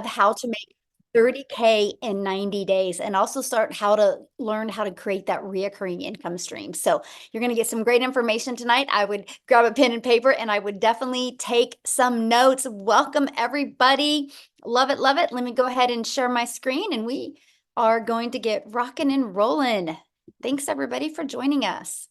of how to make 30K in 90 days and also start how to learn how to create that reoccurring income stream. So you're going to get some great information tonight. I would grab a pen and paper and I would definitely take some notes. Welcome everybody. Love it, love it. Let me go ahead and share my screen and we are going to get rocking and rolling. Thanks everybody for joining us.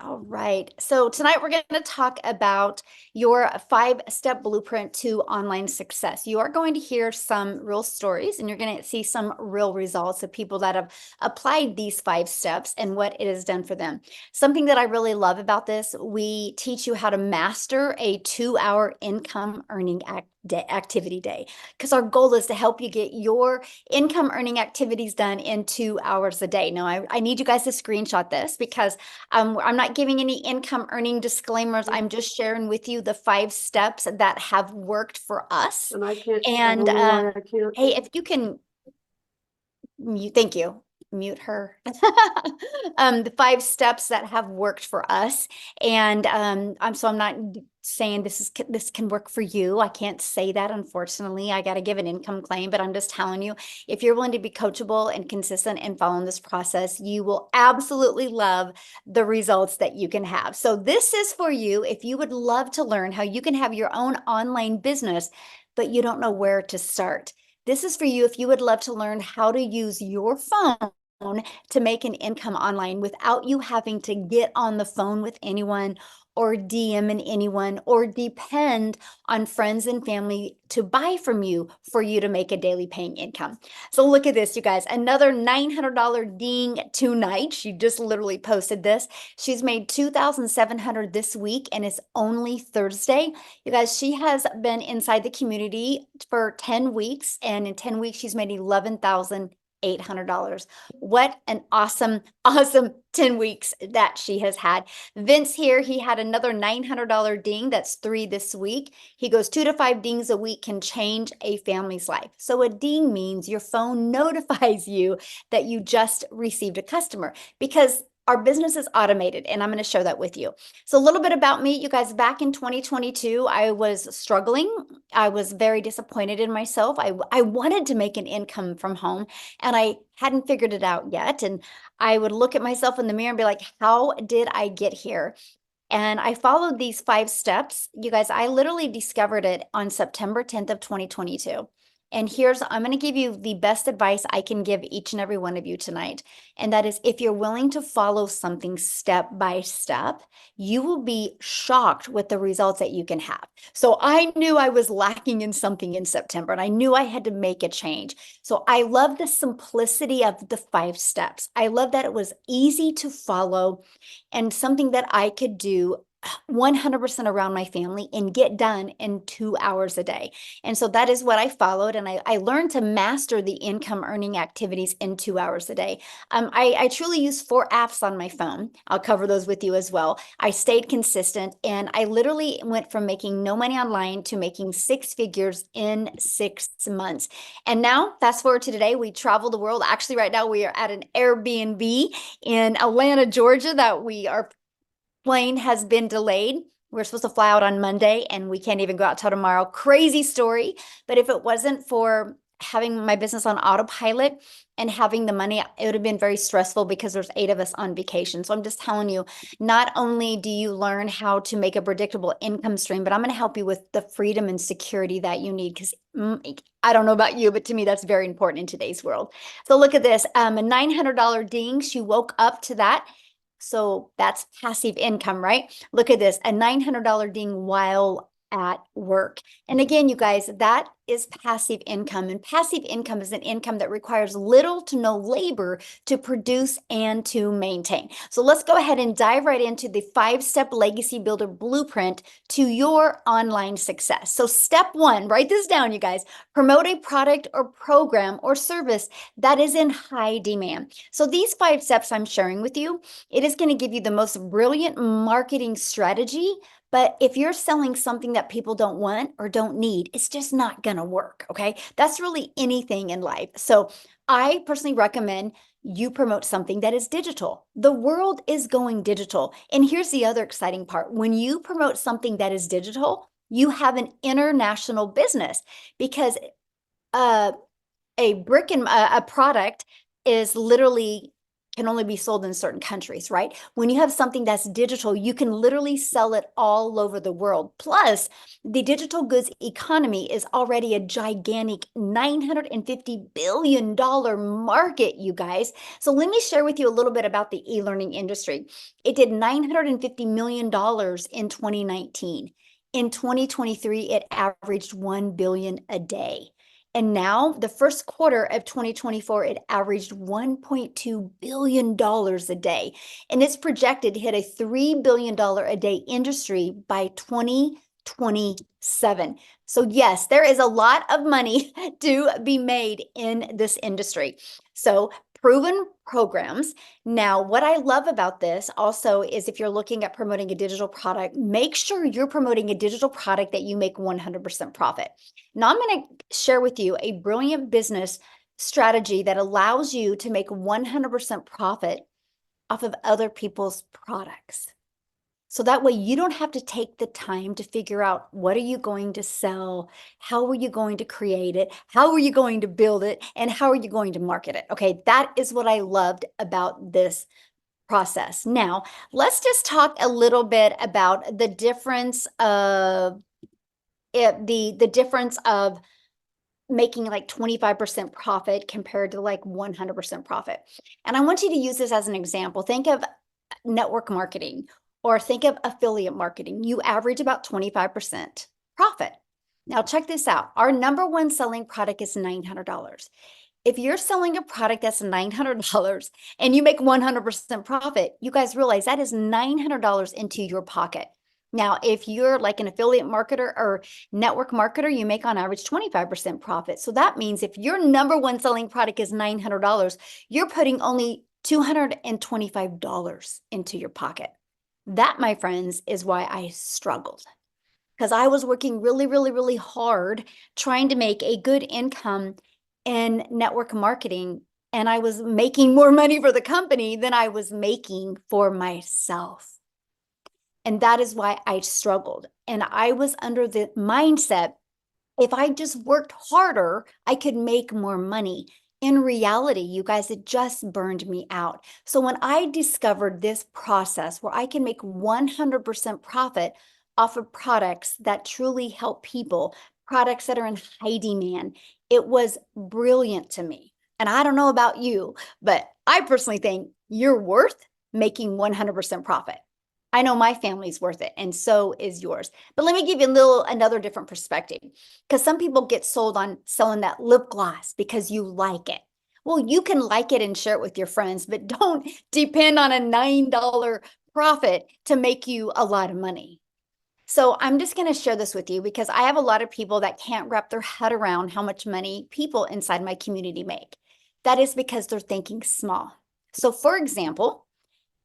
All right. So tonight we're going to talk about your 5-step blueprint to online success. You are going to hear some real stories and you're going to see some real results of people that have applied these 5 steps and what it has done for them. Something that I really love about this, we teach you how to master a 2-hour income earning activity day, because our goal is to help you get your income earning activities done in 2 hours a day. Now, I need you guys to screenshot this because I'm not giving any income earning disclaimers. I'm just sharing with you the 5 steps that have worked for us. And I can't. And I can't. hey, if you can, thank you. Mute her. The 5 steps that have worked for us, and I'm not saying this can work for you. I can't say that, unfortunately. I got to give an income claim, but I'm just telling you, if you're willing to be coachable and consistent and following this process, you will absolutely love the results that you can have. So this is for you if you would love to learn how you can have your own online business, but you don't know where to start. This is for you if you would love to learn how to use your phone to make an income online without you having to get on the phone with anyone or DMing anyone or depend on friends and family to buy from you for you to make a daily paying income. So look at this, you guys, another $900 ding tonight. She just literally posted this. She's made $2,700 this week and it's only Thursday. You guys, she has been inside the community for 10 weeks and in 10 weeks she's made $11,800. What an awesome 10 weeks that she has had. Vince here, he had another $900 ding. That's 3 this week. He goes 2 to 5 dings a week can change a family's life. So a ding means your phone notifies you that you just received a customer, because our business is automated, and I'm going to share that with you. So a little bit about me, you guys. Back in 2022, I was struggling. I was very disappointed in myself. I wanted to make an income from home, and I hadn't figured it out yet. And I would look at myself in the mirror and be like, how did I get here? And I followed these 5 steps. You guys, I literally discovered it on September 10th of 2022. And I'm going to give you the best advice I can give each and every one of you tonight. And that is, if you're willing to follow something step by step, you will be shocked with the results that you can have. So I knew I was lacking in something in September, and I knew I had to make a change. So I love the simplicity of the 5 steps. I love that it was easy to follow and something that I could do 100% around my family and get done in 2 hours a day. And so that is what I followed. And I learned to master the income earning activities in 2 hours a day. I truly use 4 apps on my phone. I'll cover those with you as well. I stayed consistent, and I literally went from making no money online to making 6 figures in 6 months. And now fast forward to today, we travel the world. Actually, right now we are at an Airbnb in Atlanta, Georgia, that our plane has been delayed. We're supposed to fly out on Monday and we can't even go out till tomorrow. Crazy story. But if it wasn't for having my business on autopilot and having the money, it would have been very stressful because there's 8 of us on vacation. So I'm just telling you, not only do you learn how to make a predictable income stream, but I'm going to help you with the freedom and security that you need, because I don't know about you, but to me, that's very important in today's world. So look at this, a $900 ding. She woke up to that. So that's passive income, right? Look at this, a $900 ding while at work. And again, you guys, that is passive income. And passive income is an income that requires little to no labor to produce and to maintain. So let's go ahead and dive right into the 5-step legacy builder blueprint to your online success. So step 1, write this down, you guys. Promote a product or program or service that is in high demand. So these 5 steps I'm sharing with you, it is going to give you the most brilliant marketing strategy. But if you're selling something that people don't want or don't need, it's just not going to work, okay? That's really anything in life. So I personally recommend you promote something that is digital. The world is going digital. And here's the other exciting part. When you promote something that is digital, you have an international business, because a brick and a product is literally can only be sold in certain countries, right? When you have something that's digital, you can literally sell it all over the world. Plus, the digital goods economy is already a gigantic $950 billion market, you guys. So let me share with you a little bit about the e-learning industry. It did $950 million in 2019. In 2023, it averaged $1 billion a day. And now, the first quarter of 2024, it averaged $1.2 billion a day. And it's projected to hit a $3 billion a day industry by 2027. So yes, there is a lot of money to be made in this industry. So proven programs. Now, what I love about this also is if you're looking at promoting a digital product, make sure you're promoting a digital product that you make 100% profit. Now, I'm going to share with you a brilliant business strategy that allows you to make 100% profit off of other people's products. So that way you don't have to take the time to figure out what are you going to sell, how are you going to create it, how are you going to build it, and how are you going to market it. Okay, that is what I loved about this process. Now, let's just talk a little bit about the difference of the difference of making like 25% profit compared to like 100% profit. And I want you to use this as an example. Think of network marketing or think of affiliate marketing. You average about 25% profit. Now check this out. Our number one selling product is $900. If you're selling a product that's $900 and you make 100% profit, you guys realize that is $900 into your pocket. Now, if you're like an affiliate marketer or network marketer, you make on average 25% profit. So that means if your number one selling product is $900, you're putting only $225 into your pocket. That, my friends, is why I struggled. Because I was working really, really, really hard trying to make a good income in network marketing. And I was making more money for the company than I was making for myself. And that is why I struggled. And I was under the mindset, if I just worked harder, I could make more money. In reality, you guys, it just burned me out. So when I discovered this process where I can make 100% profit off of products that truly help people, products that are in high demand, it was brilliant to me. And I don't know about you, but I personally think you're worth making 100% profit. I know my family's worth it, and so is yours. But let me give you another different perspective, because some people get sold on selling that lip gloss because you like it. Well, you can like it and share it with your friends, but don't depend on a $9 profit to make you a lot of money. So I'm just going to share this with you because I have a lot of people that can't wrap their head around how much money people inside my community make. That is because they're thinking small. So for example,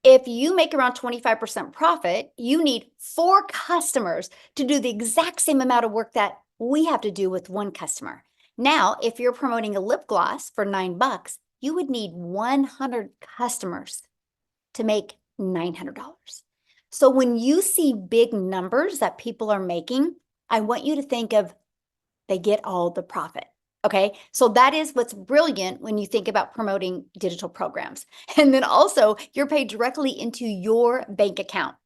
if you make around 25% profit, you need 4 customers to do the exact same amount of work that we have to do with 1 customer. Now, if you're promoting a lip gloss for $9, you would need 100 customers to make $900. So when you see big numbers that people are making, I want you to think of they get all the profit. Okay, so that is what's brilliant when you think about promoting digital programs. And then also, you're paid directly into your bank account.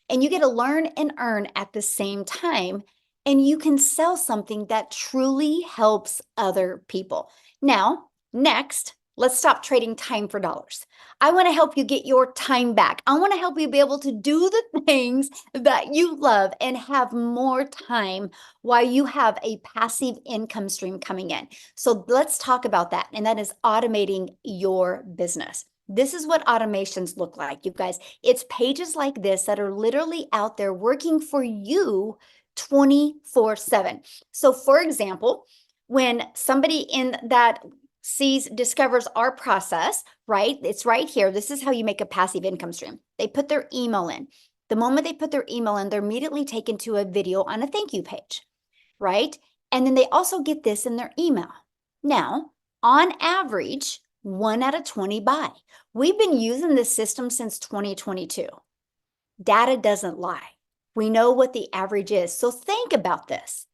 And you get to learn and earn at the same time. And you can sell something that truly helps other people. Now, next, let's stop trading time for dollars. I want to help you get your time back. I want to help you be able to do the things that you love and have more time while you have a passive income stream coming in. So let's talk about that. And that is automating your business. This is what automations look like, you guys. It's pages like this that are literally out there working for you 24/7. So for example, when somebody in that discovers our process, right? It's right here. This is how you make a passive income stream. They put their email in. The moment they put their email in, they're immediately taken to a video on a thank you page, right? And then they also get this in their email. Now, on average, 1 out of 20 buy. We've been using this system since 2022. Data doesn't lie. We know what the average is. So think about this.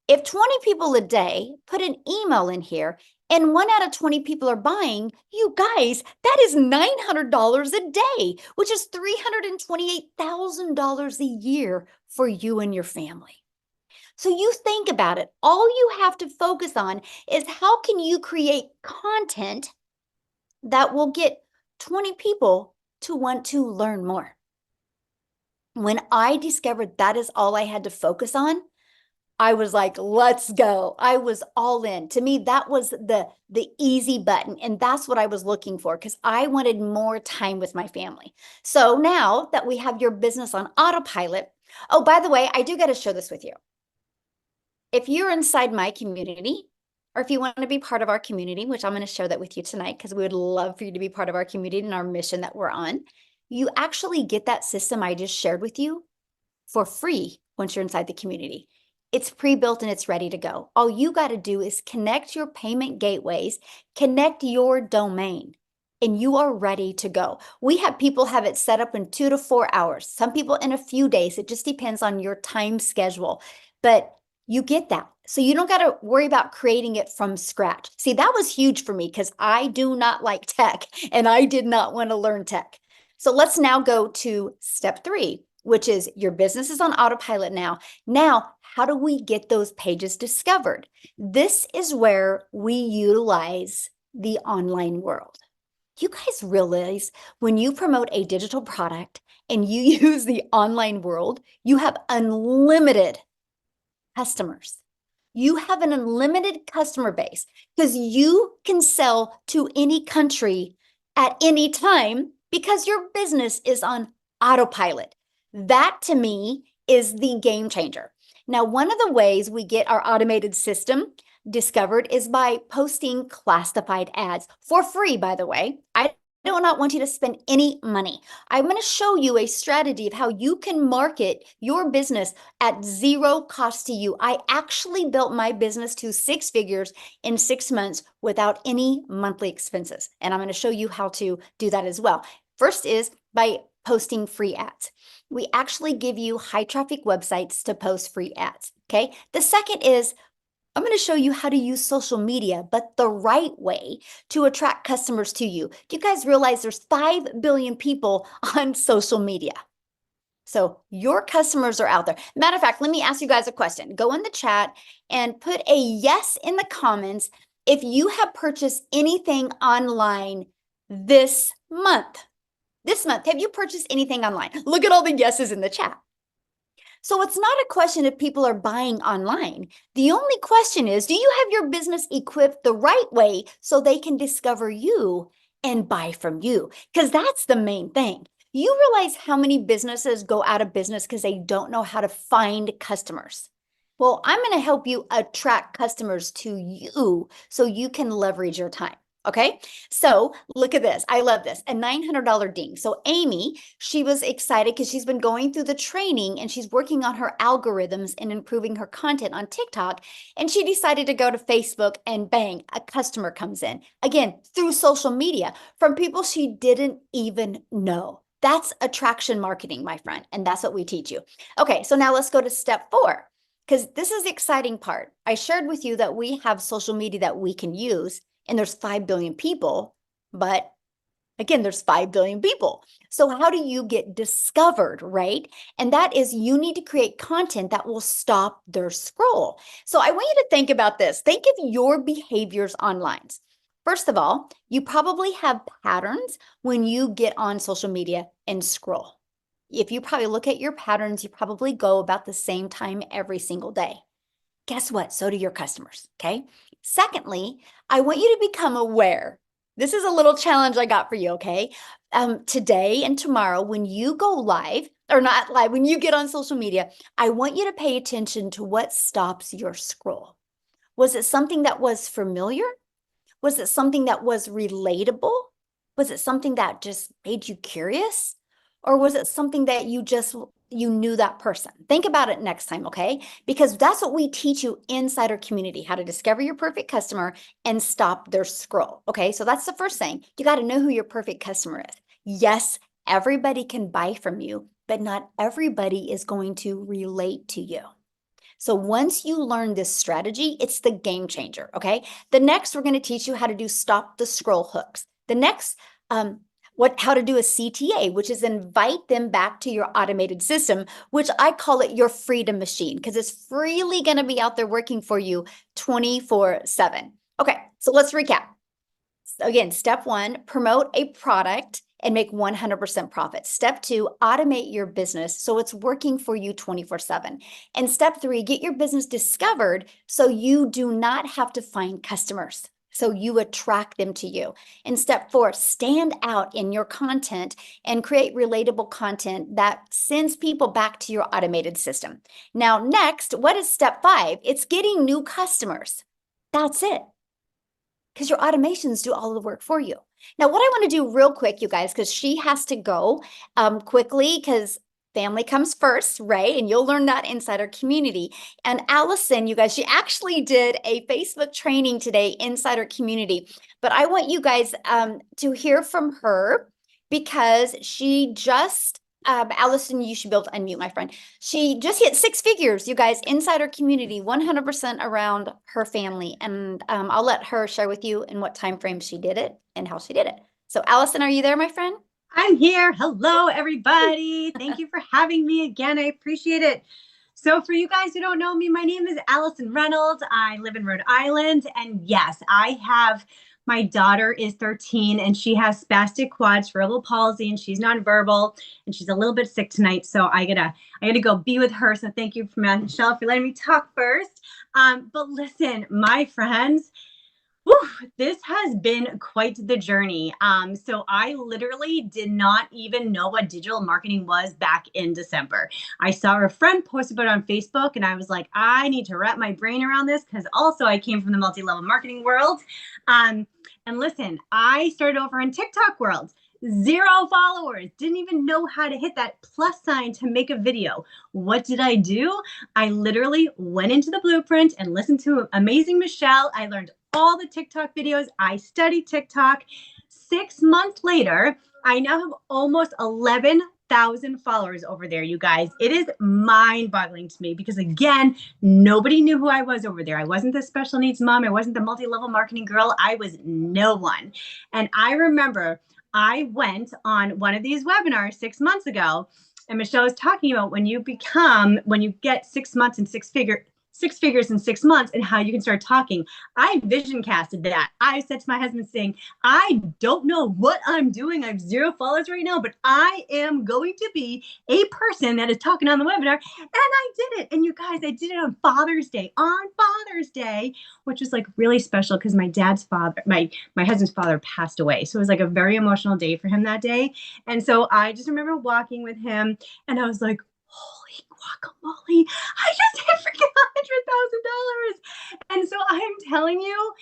If 20 people a day put an email in here and 1 out of 20 people are buying, you guys, that is $900 a day, which is $328,000 a year for you and your family. So you think about it. All you have to focus on is how can you create content that will get 20 people to want to learn more. When I discovered that is all I had to focus on, I was like, let's go. I was all in. To me, that was the easy button. And that's what I was looking for because I wanted more time with my family. So now that we have your business on autopilot, oh, by the way, I do got to share this with you. If you're inside my community, or if you want to be part of our community, which I'm going to share that with you tonight because we would love for you to be part of our community and our mission that we're on, you actually get that system I just shared with you for free once you're inside the community. It's pre-built and it's ready to go. All you got to do is connect your payment gateways, connect your domain, and you are ready to go. We have people have it set up in 2 to 4 hours. Some people in a few days. It just depends on your time schedule. But you get that. So you don't got to worry about creating it from scratch. See, that was huge for me because I do not like tech and I did not want to learn tech. So let's now go to step 3, which is your business is on autopilot now. Now, how do we get those pages discovered? This is where we utilize the online world. You guys realize when you promote a digital product and you use the online world, you have unlimited customers. You have an unlimited customer base because you can sell to any country at any time because your business is on autopilot. That to me is the game changer. Now, one of the ways we get our automated system discovered is by posting classified ads for free, by the way. I do not want you to spend any money. I'm going to show you a strategy of how you can market your business at zero cost to you. I actually built my business to 6 figures in 6 months without any monthly expenses. And I'm going to show you how to do that as well. First is by posting free ads. We actually give you high traffic websites to post free ads. Okay. The second is I'm going to show you how to use social media, but the right way to attract customers to you. Do you guys realize there's 5 billion people on social media? So your customers are out there. Matter of fact, let me ask you guys a question. Go in the chat and put a yes in the comments if you have purchased anything online this month. This month, have you purchased anything online? Look at all the yeses in the chat. So it's not a question if people are buying online. The only question is, do you have your business equipped the right way so they can discover you and buy from you? Because that's the main thing. You realize how many businesses go out of business because they don't know how to find customers. Well, I'm going to help you attract customers to you so you can leverage your time. Okay, so look at this. I love this, a $900 ding. So Amy, she was excited because she's been going through the training and she's working on her algorithms and improving her content on TikTok. And she decided to go to Facebook and bang, a customer comes in. Again, through social media from people she didn't even know. That's attraction marketing, my friend. And that's what we teach you. Okay, so now let's go to step 4 because this is the exciting part. I shared with you that we have social media that we can use. And there's 5 billion people, but again, there's 5 billion people. So how do you get discovered, right? And that is you need to create content that will stop their scroll. So I want you to think about this. Think of your behaviors online. First of all, you probably have patterns when you get on social media and scroll. If you probably look at your patterns, you probably go about the same time every single day. Guess what? So do your customers, okay? Secondly, I want you to become aware. This is a little challenge I got for you, okay? Today and tomorrow, when you go live, or not live, when you get on social media, I want you to pay attention to what stops your scroll. Was it something that was familiar? Was it something that was relatable? Was it something that just made you curious? Or was it something that you knew that person? Think about it next time, okay? Because that's what we teach you inside our community, how to discover your perfect customer and stop their scroll, okay? So that's the first thing. You got to know who your perfect customer is. Yes, everybody can buy from you, but not everybody is going to relate to you. So once you learn this strategy, it's the game changer, okay? The next, we're going to teach you how to do stop the scroll hooks. The next, how to do a CTA, which is invite them back to your automated system, which I call it your freedom machine, because it's freely going to be out there working for you 24/7. Okay, so let's recap. So again, step one, promote a product and make 100% profit. Step two, automate your business so it's working for you 24/7. And step three, get your business discovered so you do not have to find customers. So you attract them to you. And step four, stand out in your content and create relatable content that sends people back to your automated system. Now, next, what is step five? It's getting new customers. That's it. Because your automations do all of the work for you. Now, what I want to do real quick, you guys, because she has to go quickly because family comes first, right? And you'll learn that inside our community. And Allison, you guys, she actually did a Facebook training today inside our community. But I want you guys to hear from her because she just Allison, you should be able to unmute, my friend. She just hit 6 figures, you guys, inside our community, 100% around her family. And I'll let her share with you in what time frame she did it and how she did it. So Allison, are you there, my friend? I'm here. Hello, everybody. Thank you for having me again. I appreciate it. So for you guys who don't know me, my name is Allison Reynolds. I live in Rhode Island. And yes, my daughter is 13 and she has spastic quad cerebral palsy and she's nonverbal and she's a little bit sick tonight. So I gotta go be with her. So thank you, Michelle, for letting me talk first. But listen, my friends, this has been quite the journey. So I literally did not even know what digital marketing was back in December. I saw a friend post about it on Facebook and I was like, I need to wrap my brain around this because also I came from the multi-level marketing world. And listen, I started over in TikTok world. 0 followers, didn't even know how to hit that plus sign to make a video. What did I do? I literally went into the blueprint and listened to Amazing Michelle. I learned all the TikTok videos. I studied TikTok. 6 months later, I now have almost 11,000 followers over there, you guys. It is mind-boggling to me because, again, nobody knew who I was over there. I wasn't the special needs mom. I wasn't the multi-level marketing girl. I was no one. And I remember I went on one of these webinars 6 months ago, and Michelle was talking about when you get 6 months and six figures in 6 months and how you can start talking. I vision casted that. I said to my husband saying, I don't know what I'm doing. I have 0 followers right now, but I am going to be a person that is talking on the webinar. And I did it. And you guys, I did it on Father's Day, which was like really special because my husband's father passed away. So it was like a very emotional day for him that day. And so I just remember walking with him and I was like, holy guacamole, I just hit freaking $100,000. And so I'm telling you,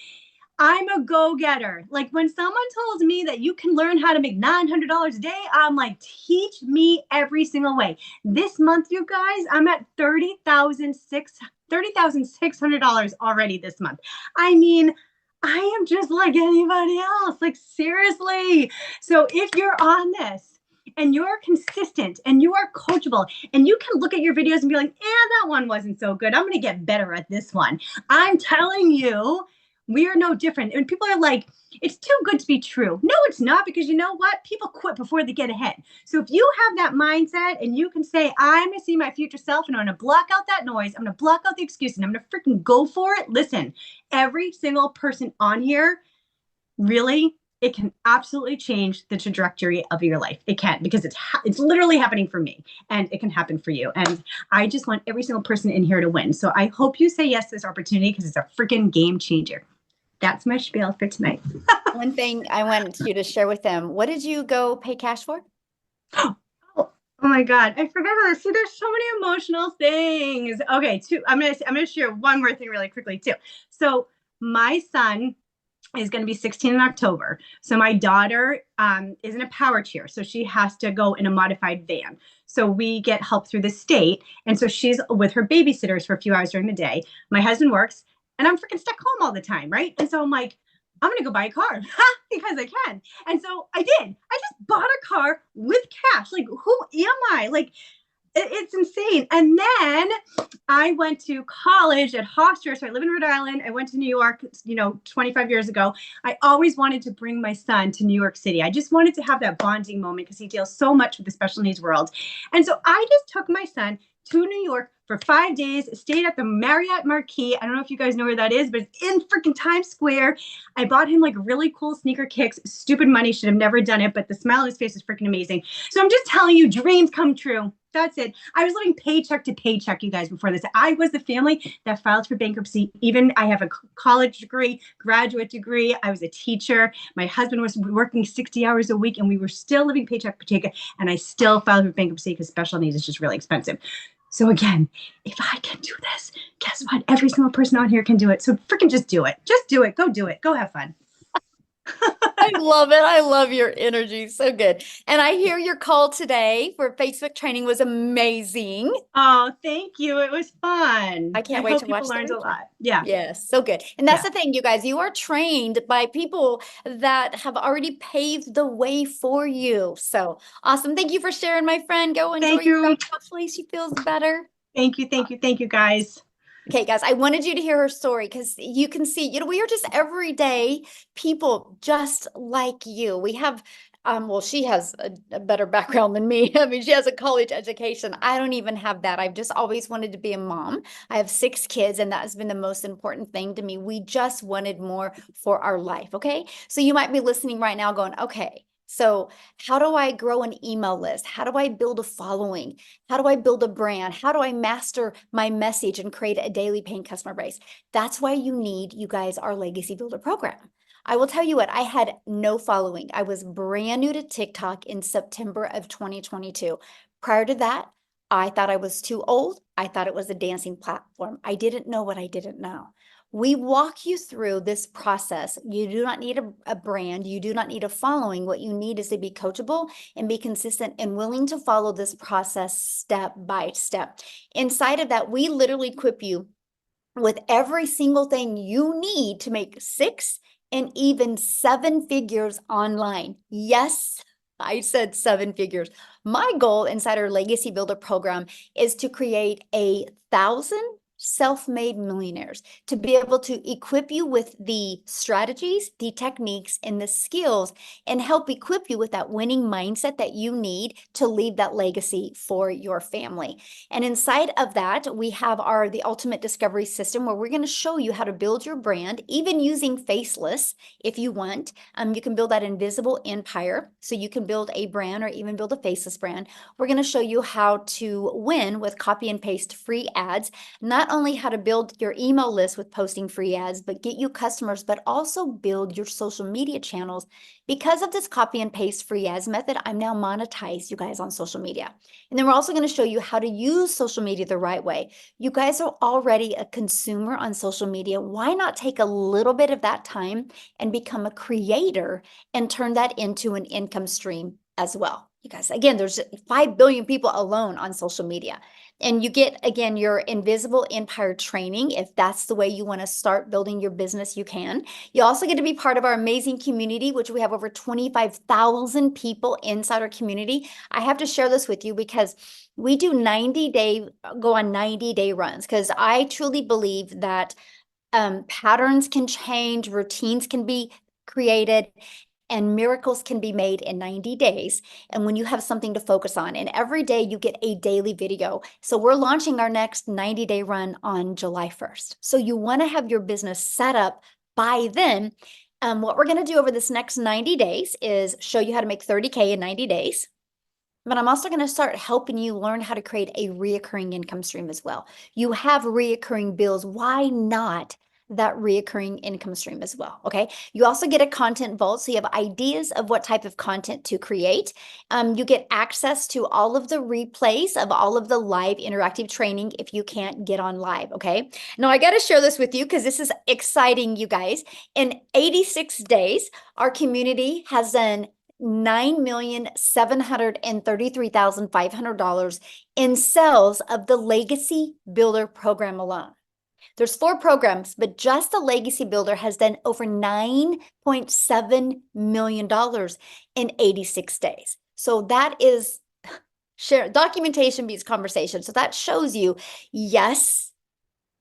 I'm a go-getter. Like when someone tells me that you can learn how to make $900 a day, I'm like, teach me every single way. This month, you guys, I'm at $30,600 already this month. I mean, I am just like anybody else. Like seriously. So if you're on this, and you're consistent and you are coachable and you can look at your videos and be like, that one wasn't so good. I'm going to get better at this one. I'm telling you, we are no different. And people are like, it's too good to be true. No, it's not, because you know what? People quit before they get ahead. So if you have that mindset and you can say, I'm going to see my future self and I'm going to block out that noise. I'm going to block out the excuses and I'm going to freaking go for it. Listen, every single person on here really, it can absolutely change the trajectory of your life. It can, because it's literally happening for me and it can happen for you. And I just want every single person in here to win. So I hope you say yes to this opportunity because it's a freaking game changer. That's my spiel for tonight. One thing I want you to share with them, what did you go pay cash for? Oh my God, I forgot about this. See, there's so many emotional things. Okay, I'm gonna share one more thing really quickly too. So my son is going to be 16 in October. So my daughter is in a power chair. So she has to go in a modified van. So we get help through the state. And so she's with her babysitters for a few hours during the day. My husband works and I'm freaking stuck home all the time, right? And so I'm like, I'm going to go buy a car because I can. And so I did. I just bought a car with cash. Like, who am I? Like, It's insane. And then I went to college at Hofstra. So I live in Rhode Island. I went to New York, 25 years ago. I always wanted to bring my son to New York City. I just wanted to have that bonding moment because he deals so much with the special needs world. And so I just took my son to New York for 5 days, stayed at the Marriott Marquis. I don't know if you guys know where that is, but it's in freaking Times Square. I bought him like really cool sneaker kicks. Stupid money, should have never done it, but the smile on his face is freaking amazing. So I'm just telling you, dreams come true. That's it. I was living paycheck to paycheck, you guys, before this. I was the family that filed for bankruptcy. Even I have a college degree, graduate degree. I was a teacher. My husband was working 60 hours a week, and we were still living paycheck to paycheck. And I still filed for bankruptcy because special needs is just really expensive. So again, if I can do this, guess what? Every single person on here can do it. So freaking just do it. Just do it. Go do it. Go have fun. I love it. I love your energy. So good. And I hear your call today for Facebook training was amazing. Oh, thank you. It was fun. I can't wait to watch people the learned a replay. lot. Yeah. Yes, so good. And that's Yeah. the thing, you guys, you are trained by people that have already paved the way for you. So awesome. Thank you for sharing, my friend. Go enjoy Thank your you. dog. Hopefully she feels better. Thank you. Thank you. Thank you, guys. Okay, guys, I wanted you to hear her story because you can see, we are just everyday people just like you. We have, well, she has a better background than me. I mean, she has a college education. I don't even have that. I've just always wanted to be a mom. I have 6 kids, and that has been the most important thing to me. We just wanted more for our life, okay? So you might be listening right now going, okay, so how do I grow an email list? How do I build a following? How do I build a brand? How do I master my message and create a daily paying customer base? That's why you guys, our Legacy Builder program. I will tell you what, I had no following. I was brand new to TikTok in September of 2022. Prior to that, I thought I was too old. I thought it was a dancing platform. I didn't know what I didn't know. We walk you through this process. You do not need a brand. You do not need a following. What you need is to be coachable and be consistent and willing to follow this process step by step. Inside of that, we literally equip you with every single thing you need to make 6 and even 7 figures online. Yes, I said 7 figures. My goal inside our Legacy Builder program is to create 1,000 self-made millionaires, to be able to equip you with the strategies, the techniques, and the skills, and help equip you with that winning mindset that you need to leave that legacy for your family. And inside of that, we have the Ultimate Discovery System, where we're going to show you how to build your brand, even using Faceless if you want. You can build that invisible empire, so you can build a brand or even build a faceless brand. We're going to show you how to win with copy and paste free ads, not only how to build your email list with posting free ads, but get you customers, but also build your social media channels. Because of this copy and paste free ads method, I'm now monetized, you guys, on social media. And then we're also going to show you how to use social media the right way. You guys are already a consumer on social media. Why not take a little bit of that time and become a creator and turn that into an income stream as well? You guys, again, there's 5 billion people alone on social media. And you get, again, your invisible empire training. If that's the way you want to start building your business, you can. You also get to be part of our amazing community, which we have over 25,000 people inside our community. I have to share this with you because we do go on 90-day runs, because I truly believe that patterns can change, routines can be created, and miracles can be made in 90 days. And when you have something to focus on, and every day you get a daily video. So we're launching our next 90-day run on July 1st. So you want to have your business set up by then. What we're going to do over this next 90 days is show you how to make 30K in 90 days. But I'm also going to start helping you learn how to create a reoccurring income stream as well. You have reoccurring bills. Why not that reoccurring income stream as well? Okay. You also get a content vault. So you have ideas of what type of content to create. You get access to all of the replays of all of the live interactive training if you can't get on live. Okay. Now I got to share this with you because this is exciting, you guys. In 86 days, our community has done $9,733,500 in sales of the Legacy Builder program alone. There's 4 programs, but just the Legacy Builder has done over $9.7 million in 86 days. So that is Share documentation beats conversation. So that shows you, yes,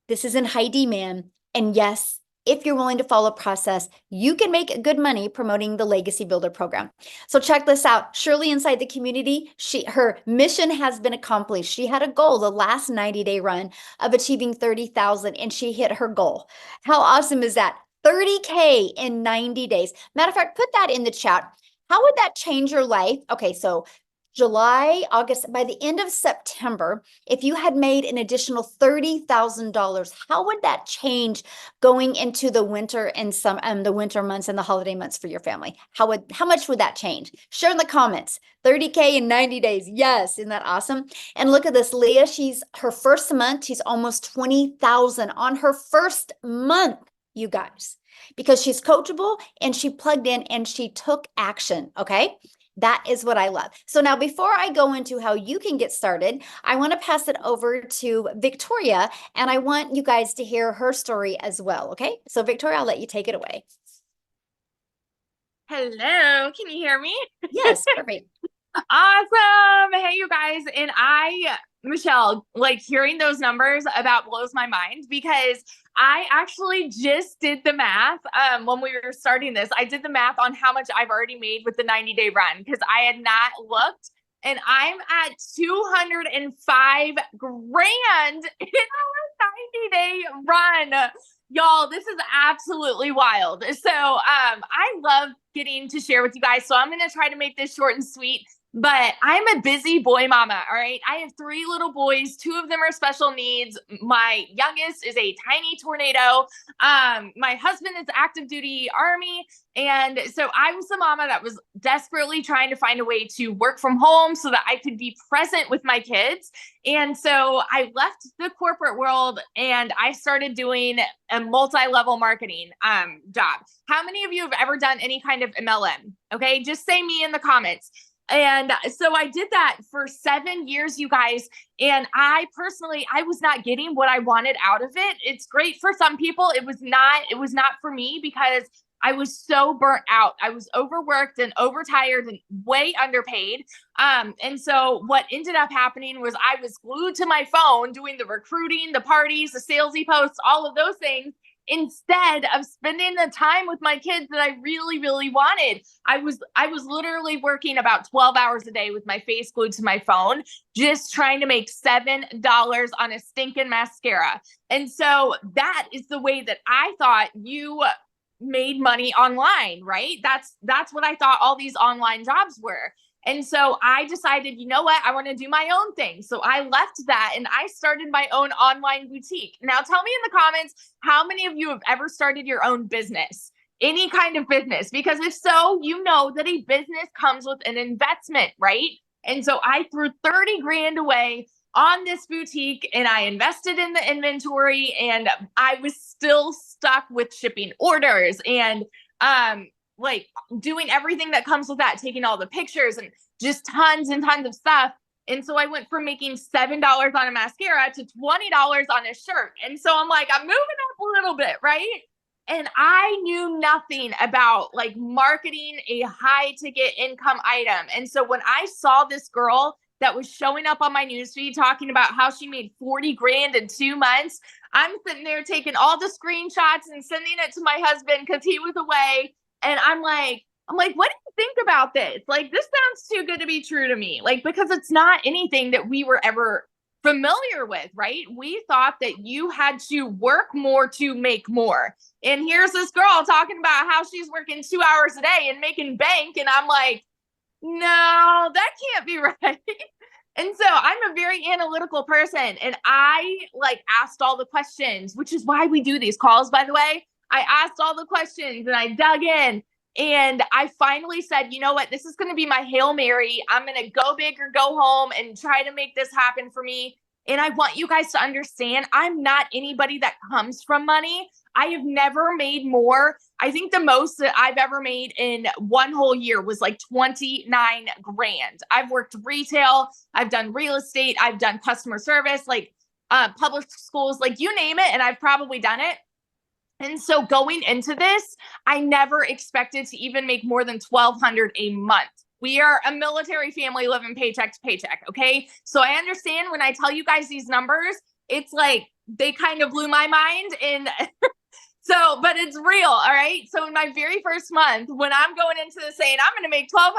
this is in high demand. And yes, if you're willing to follow a process, you can make good money promoting the Legacy Builder program. So check this out. Shirley inside the community, her mission has been accomplished. She had a goal the last 90-day run of achieving 30,000 and she hit her goal. How awesome is that? 30K in 90 days. Matter of fact, put that in the chat. How would that change your life? Okay, so July, August, by the end of September, if you had made an additional $30,000, how would that change going into the winter and the winter months and the holiday months for your family? How much would that change? Share in the comments. 30K in 90 days. Yes, isn't that awesome? And look at this, Leah. She's her first month. She's almost 20,000 on her first month, you guys, because she's coachable and she plugged in and she took action. Okay. That is what I love. So now before I go into how you can get started, I want to pass it over to Victoria, and I want you guys to hear her story as well. Okay. So Victoria, I'll let you take it away. Hello, can you hear me? Yes, perfect. Awesome. Hey, you guys. And Michelle, like hearing those numbers about blows my mind because I actually just did the math. When we were starting this, I did the math on how much I've already made with the 90-day run because I had not looked, and I'm at 205 grand in our 90-day run. Y'all, this is absolutely wild. So I love getting to share with you guys. So I'm going to try to make this short and sweet. But I'm a busy boy mama, all right? I have 3 little boys. 2 of them are special needs. My youngest is a tiny tornado. My husband is active duty Army. And so I was the mama that was desperately trying to find a way to work from home so that I could be present with my kids. And so I left the corporate world and I started doing a multi-level marketing job. How many of you have ever done any kind of MLM? Okay, just say me in the comments. And so I did that for 7 years, you guys. And I personally, I was not getting what I wanted out of it. It's great for some people. It was not for me because I was so burnt out. I was overworked and overtired and way underpaid. And so what ended up happening was I was glued to my phone doing the recruiting, the parties, the salesy posts, all of those things, instead of spending the time with my kids that I really, really wanted. I was literally working about 12 hours a day with my face glued to my phone, just trying to make $7 on a stinking mascara. And so that is the way that I thought you made money online, right? That's what I thought all these online jobs were. And so I decided, you know what? I want to do my own thing. So I left that and I started my own online boutique. Now tell me in the comments, how many of you have ever started your own business? Any kind of business? Because if so, you know that a business comes with an investment, right? And so I threw 30 grand away on this boutique and I invested in the inventory, and I was still stuck with shipping orders and like doing everything that comes with that, taking all the pictures and just tons and tons of stuff. And so I went from making $7 on a mascara to $20 on a shirt. And so I'm like, I'm moving up a little bit, right? And I knew nothing about like marketing a high ticket income item. And so when I saw this girl that was showing up on my newsfeed talking about how she made 40 grand in 2 months, I'm sitting there taking all the screenshots and sending it to my husband because he was away. And I'm like, what do you think about this? Like, this sounds too good to be true to me. Like, because it's not anything that we were ever familiar with, right? We thought that you had to work more to make more. And here's this girl talking about how she's working 2 hours a day and making bank. And I'm like, no, that can't be right. And so I'm a very analytical person. And I like asked all the questions, which is why we do these calls, by the way. I asked all the questions and I dug in, and I finally said, you know what, this is going to be my Hail Mary. I'm going to go big or go home and try to make this happen for me. And I want you guys to understand, I'm not anybody that comes from money. I have never made more. I think the most that I've ever made in one whole year was like 29 grand. I've worked retail. I've done real estate. I've done customer service, like public schools, like you name it. And I've probably done it. And so going into this, I never expected to even make more than $1,200 a month. We are a military family living paycheck to paycheck. Okay. So I understand when I tell you guys these numbers, it's like they kind of blew my mind. And so, but it's real. All right. So in my very first month, when I'm going into this saying I'm going to make $1,200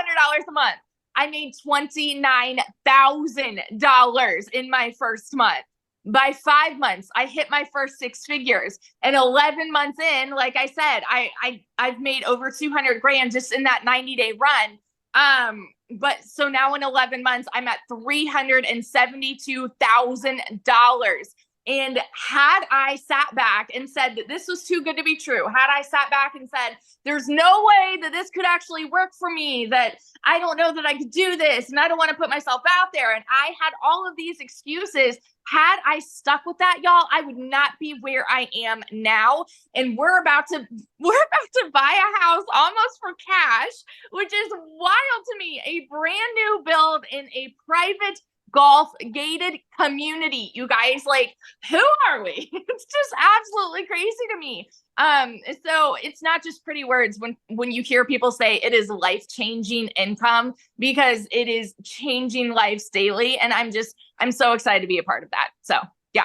a month, I made $29,000 in my first month. By 5 months, I hit my first 6 figures. And 11 months in, like I said, I've made over 200 grand just in that 90-day run. But so now in 11 months, I'm at $372,000. And had I sat back and said that this was too good to be true, had I sat back and said, there's no way that this could actually work for me, that I don't know that I could do this, and I don't want to put myself out there, and I had all of these excuses, had I stuck with that, y'all, I would not be where I am now. And we're about to buy a house almost for cash, which is wild to me. A brand new build in a private golf gated community. You guys, like, who are we? It's just absolutely crazy to me. So it's not just pretty words when you hear people say it is life-changing income, because it is changing lives daily. And I'm so excited to be a part of that. So yeah.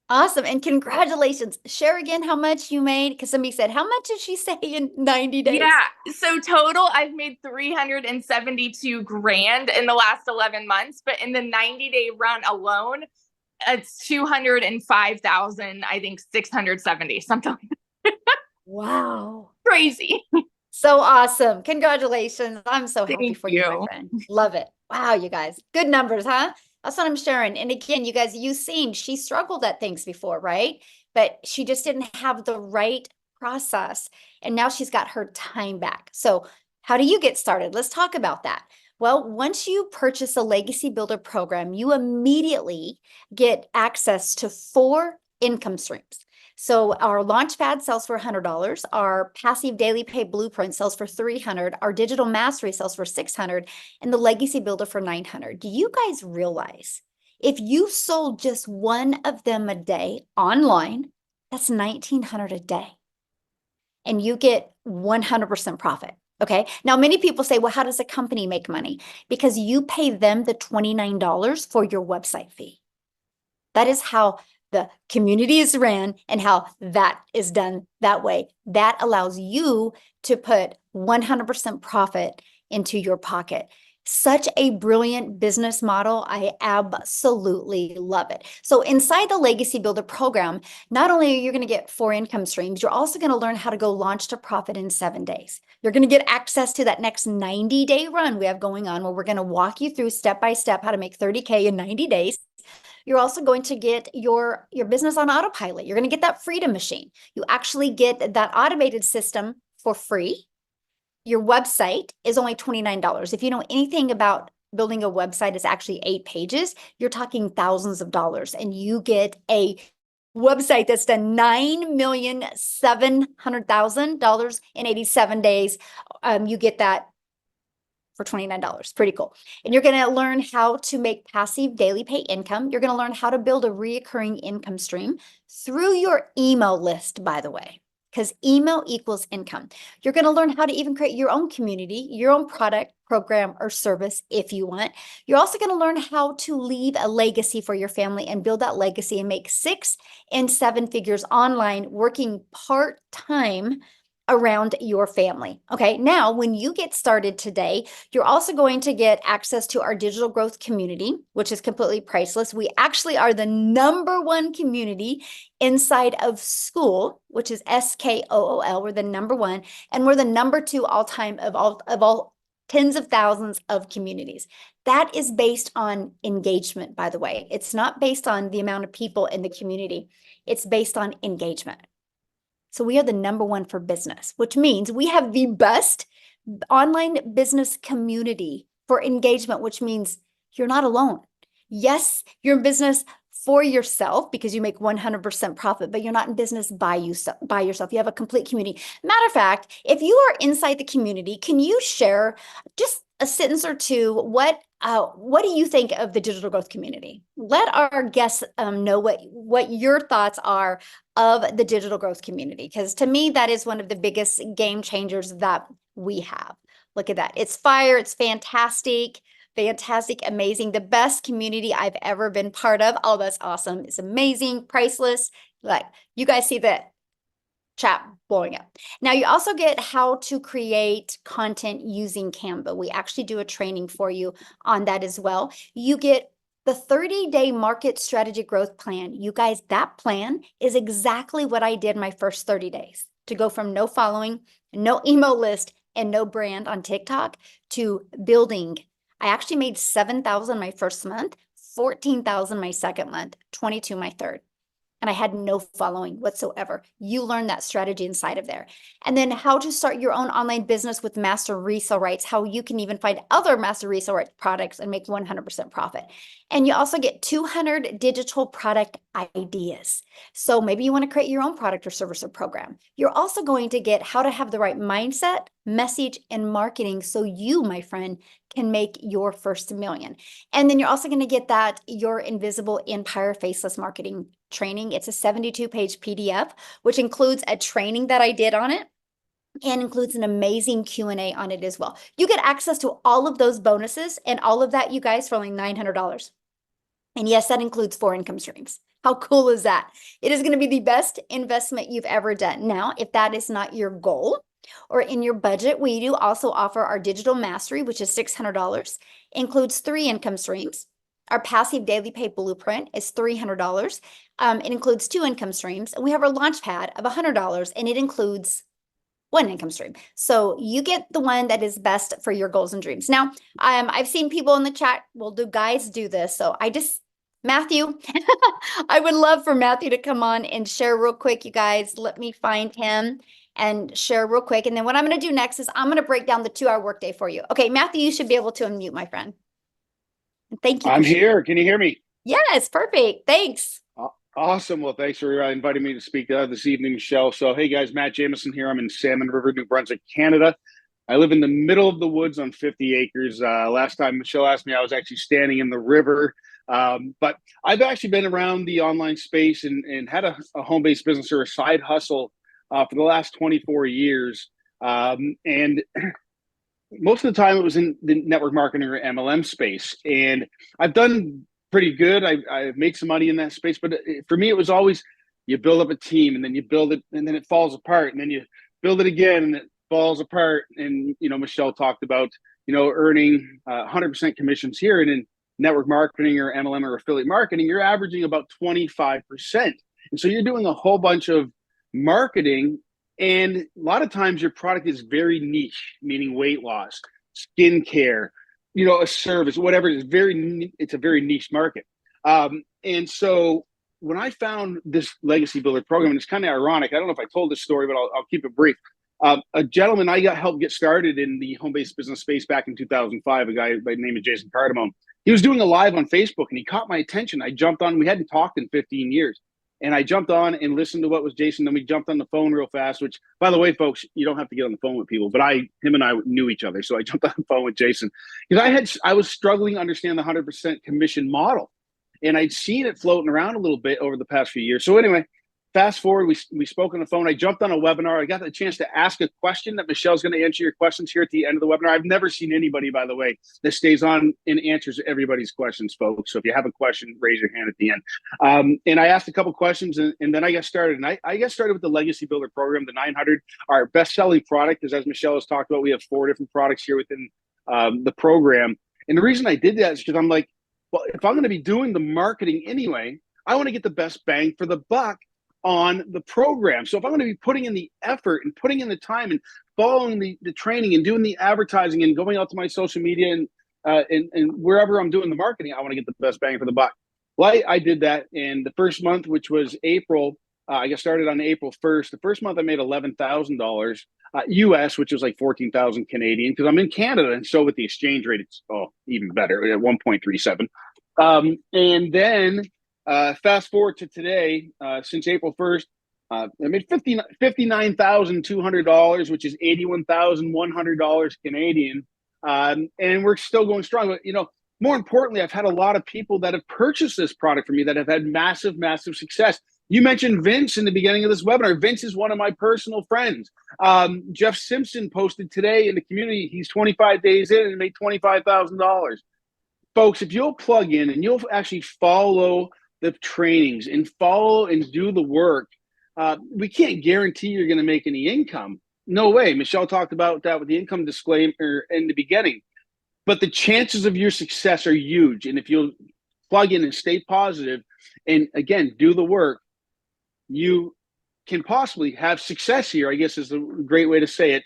Awesome. And congratulations. Share again how much you made, because somebody said, how much did she say in 90 days? Yeah. So total, I've made 372 grand in the last 11 months, but in the 90-day run alone, it's 205,000, I think 670, something like that. Wow. Crazy. So awesome. Congratulations. I'm so happy Thank for you, my friend. Love it. Wow, you guys. Good numbers, huh? That's what I'm sharing. And again, you guys, you've seen she struggled at things before, right? But she just didn't have the right process. And now she's got her time back. So how do you get started? Let's talk about that. Well, once you purchase a Legacy Builder program, you immediately get access to 4 income streams. So our Launchpad sells for $100. Our Passive Daily Pay Blueprint sells for $300. Our Digital Mastery sells for $600, and the Legacy Builder for $900. Do you guys realize if you sold just one of them a day online, that's $1,900 a day, and you get 100% profit? Okay. Now, many people say, well, how does a company make money? Because you pay them the $29 for your website fee. That is how the community is ran and how that is done that way. That allows you to put 100% profit into your pocket. Such a brilliant business model. I absolutely love it. So inside the Legacy Builder program, not only are you going to get 4 income streams, you're also going to learn how to go launch to profit in 7 days. You're going to get access to that next 90-day run we have going on, where we're going to walk you through step by step how to make 30K in 90 days. You're also going to get your business on autopilot. You're going to get that freedom machine. You actually get that automated system for free. Your website is only $29. If you know anything about building a website, it's actually 8 pages. You're talking thousands of dollars, and you get a website that's done $9,700,000 in 87 days. You get that for $29. Pretty cool. And you're going to learn how to make passive daily pay income. You're going to learn how to build a reoccurring income stream through your email list, by the way, because email equals income. You're going to learn how to even create your own community, your own product, program, or service if you want. You're also going to learn how to leave a legacy for your family and build that legacy and make 6 and 7 figures online, working part-time around your family. Okay, now when you get started today, you're also going to get access to our digital growth community, which is completely priceless. We actually are the #1 community inside of school, which is SKOOL. We're the #1, and we're the #2 all time of all tens of thousands of communities. That is based on engagement, by the way. It's not based on the amount of people in the community. It's based on engagement. So we are the #1 for business, which means we have the best online business community for engagement, which means you're not alone. Yes, you're in business for yourself because you make 100% profit, but you're not in business by yourself. You have a complete community. Matter of fact, if you are inside the community, can you share just a sentence or two? What do you think of the digital growth community? Let our guests know what your thoughts are of the digital growth community, because to me, that is one of the biggest game changers that we have. Look at that. It's fire. It's fantastic. Fantastic, amazing. The best community I've ever been part of. Oh, that's awesome. It's amazing, priceless. Like, you guys see that chat blowing up. Now you also get how to create content using Canva. We actually do a training for you on that as well. You get the 30-day market strategy growth plan. You guys, that plan is exactly what I did my first 30 days to go from no following, no email list, and no brand on TikTok to building. I actually made 7,000 my first month, 14,000 my second month, 22 my third. And I had no following whatsoever. You learn that strategy inside of there. And then how to start your own online business with master resale rights, how you can even find other master resale rights products and make 100% profit. And you also get 200 digital product ideas. So maybe you want to create your own product or service or program. You're also going to get how to have the right mindset, message, and marketing so you, my friend, can make your first million. And then you're also going to get that Your Invisible Empire Faceless Marketing training. It's a 72-page PDF, which includes a training that I did on it and includes an amazing Q&A on it as well. You get access to all of those bonuses and all of that, you guys, for only $900. And yes, that includes 4 income streams. How cool is that? It is going to be the best investment you've ever done. Now, if that is not your goal or in your budget, we do also offer our digital mastery, which is $600, includes 3 income streams. Our passive daily pay blueprint is $300. It includes 2 income streams. And we have our launch pad of $100, and it includes 1 income stream. So you get the one that is best for your goals and dreams. Now, I've seen people in the chat, well, do guys do this? So Matthew, I would love for Matthew to come on and share real quick, you guys. Let me find him and share real quick. And then what I'm going to do next is I'm going to break down the 2-hour workday for you. Okay, Matthew, you should be able to unmute, my friend. Thank you. I'm here. Can you hear me? Yes, perfect. Thanks. Awesome. Well, thanks for inviting me to speak this evening, Michelle. So, hey guys, Matt Jameson here. I'm in Salmon River, New Brunswick, Canada. I live in the middle of the woods on 50 acres. Last time Michelle asked me, I was actually standing in the river. But I've actually been around the online space and had a home-based business or a side hustle for the last 24 years. And most of the time it was in the network marketing or MLM space. And I've done pretty good. I've made some money in that space. But for me, it was always you build up a team and then you build it and then it falls apart. And then you build it again and it falls apart. And, Michelle talked about, earning 100% commissions here. And in network marketing or MLM or affiliate marketing, you're averaging about 25%. And so you're doing a whole bunch of marketing. And a lot of times your product is very niche, meaning weight loss, skincare, a service, whatever it is, it's a very niche market. And so when I found this Legacy Builder program, and it's kind of ironic, I don't know if I told this story, but I'll keep it brief. A gentleman I helped get started in the home-based business space back in 2005, a guy by the name of Jason Cardamone. He was doing a live on Facebook and he caught my attention. I jumped on, we hadn't talked in 15 years. And I jumped on and listened to what was Jason. Then we jumped on the phone real fast, which, by the way, folks, you don't have to get on the phone with people. But him and I knew each other. So I jumped on the phone with Jason because I was struggling to understand the 100% commission model. And I'd seen it floating around a little bit over the past few years. So anyway, fast forward, we spoke on the phone. I jumped on a webinar. I got the chance to ask a question that Michelle's going to answer your questions here at the end of the webinar. I've never seen anybody, by the way, that stays on and answers everybody's questions, folks. So if you have a question, raise your hand at the end. And I asked a couple questions and then I got started. And I got started with the Legacy Builder program, the 900, our best-selling product, because as Michelle has talked about, we have 4 different products here within the program. And the reason I did that is because I'm like, well, if I'm going to be doing the marketing anyway, I want to get the best bang for the buck on the program. So if I'm going to be putting in the effort and putting in the time and following the training and doing the advertising and going out to my social media and wherever I'm doing the marketing, I want to get the best bang for the buck. Well, I did that in the first month, which was April. I got started on April 1st. The first month I made $11,000 US, which was like 14,000 Canadian, because I'm in Canada. And so with the exchange rate, it's even better at 1.37. And then fast forward to today, since April 1st, I made $59,200, which is $81,100 Canadian. And we're still going strong. But, more importantly, I've had a lot of people that have purchased this product from me that have had massive, massive success. You mentioned Vince in the beginning of this webinar. Vince is one of my personal friends. Jeff Simpson posted today in the community, he's 25 days in and made $25,000. Folks, if you'll plug in and you'll actually follow the trainings and follow and do the work, we can't guarantee you're going to make any income. No way. Michelle talked about that with the income disclaimer in the beginning. But the chances of your success are huge. And if you'll plug in and stay positive and, again, do the work, you can possibly have success here, I guess is a great way to say it.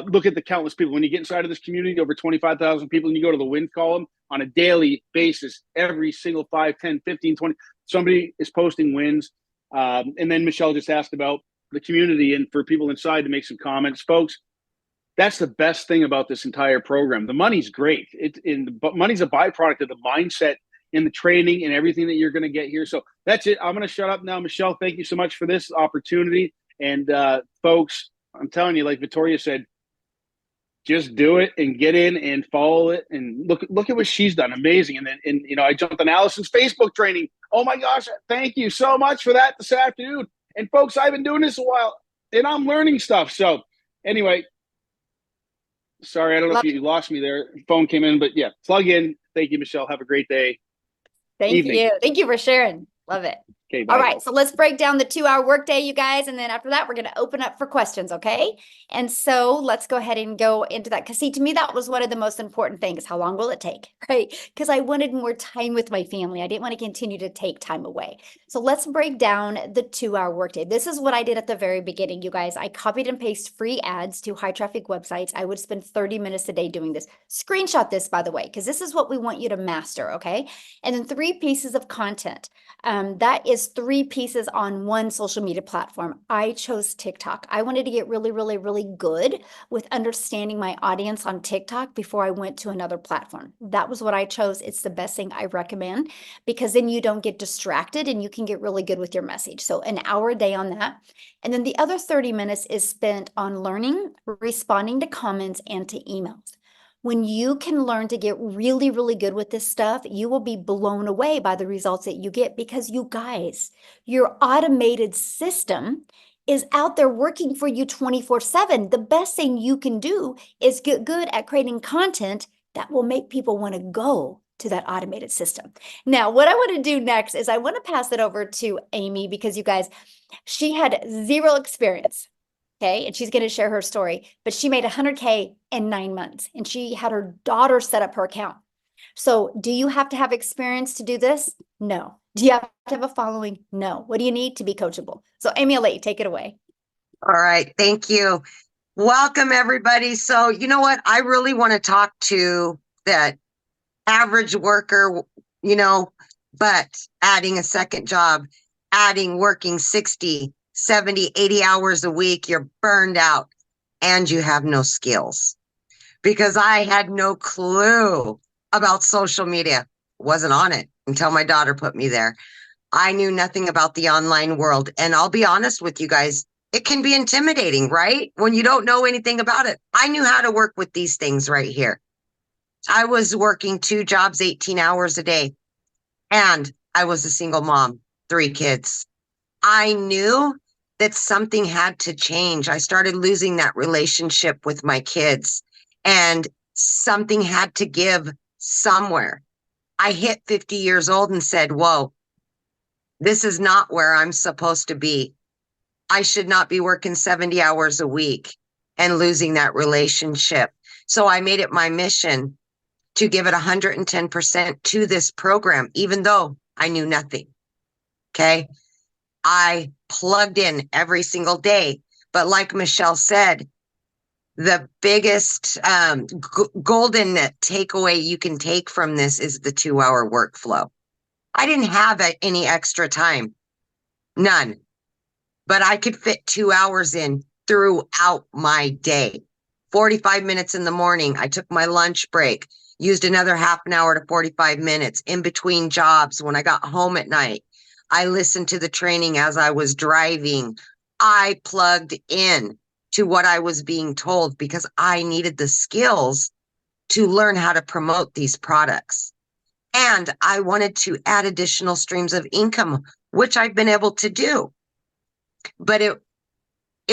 Look at the countless people. When you get inside of this community, over 25,000 people, and you go to the win column on a daily basis, every single 5, 10, 15, 20, somebody is posting wins. And then Michelle just asked about the community and for people inside to make some comments. Folks, that's the best thing about this entire program. The money's great. But money's a byproduct of the mindset and the training and everything that you're going to get here. So that's it. I'm going to shut up now. Michelle, thank you so much for this opportunity. And folks, I'm telling you, like Victoria said, just do it and get in and follow it. And look at what she's done. Amazing. And then, I jumped on Allison's Facebook training. Oh my gosh. Thank you so much for that this afternoon. And folks, I've been doing this a while and I'm learning stuff. So anyway, sorry, I don't know if you lost me there. Phone came in, but yeah, plug in. Thank you, Michelle. Have a great day. Thank you. Thank you for sharing. Love it. Okay, all right. So let's break down the 2-hour workday, you guys. And then after that, we're going to open up for questions. Okay. And so let's go ahead and go into that. Cause see, to me, that was one of the most important things. How long will it take? Right. Cause I wanted more time with my family. I didn't want to continue to take time away. So let's break down the 2-hour workday. This is what I did at the very beginning, you guys. I copied and pasted free ads to high traffic websites. I would spend 30 minutes a day doing this. Screenshot this, by the way, because this is what we want you to master. Okay. And then 3 pieces of content. That is 3 pieces on one social media platform. I chose TikTok. I wanted to get really, really, really good with understanding my audience on TikTok before I went to another platform. That was what I chose. It's the best thing I recommend because then you don't get distracted and you can get really good with your message. So an hour a day on that. And then the other 30 minutes is spent on learning, responding to comments, and to emails. When you can learn to get really, really good with this stuff, you will be blown away by the results that you get because you guys, your automated system is out there working for you 24/7. The best thing you can do is get good at creating content that will make people want to go to that automated system. Now, what I want to do next is I want to pass it over to Amy because you guys, she had 0 experience. Okay. And she's going to share her story, but she made 100K in 9 months and she had her daughter set up her account. So do you have to have experience to do this? No. Do you have to have a following? No. What do you need to be coachable? So Amy, I'll let you take it away. All right. Thank you. Welcome everybody. So you know what? I really want to talk to that average worker, but adding a second job, working 60, 70, 80 hours a week, you're burned out and you have no skills. Because I had no clue about social media. Wasn't on it until my daughter put me there. I knew nothing about the online world. And I'll be honest with you guys, it can be intimidating, right? When you don't know anything about it. I knew how to work with these things right here. I was working 2 jobs, 18 hours a day. And I was a single mom, 3 kids. I knew that something had to change. I started losing that relationship with my kids and something had to give somewhere. I hit 50 years old and said, whoa, this is not where I'm supposed to be. I should not be working 70 hours a week and losing that relationship. So I made it my mission to give it 110% to this program, even though I knew nothing. Okay. I plugged in every single day. But like Michelle said, the biggest golden takeaway you can take from this is the 2-hour workflow. I didn't have any extra time, none, but I could fit 2 hours in throughout my day. 45 minutes in the morning, I took my lunch break, used another half an hour to 45 minutes in between jobs. When I got home at night, I listened to the training as I was driving. I plugged in to what I was being told because I needed the skills to learn how to promote these products. And I wanted to add additional streams of income which I've been able to do. But it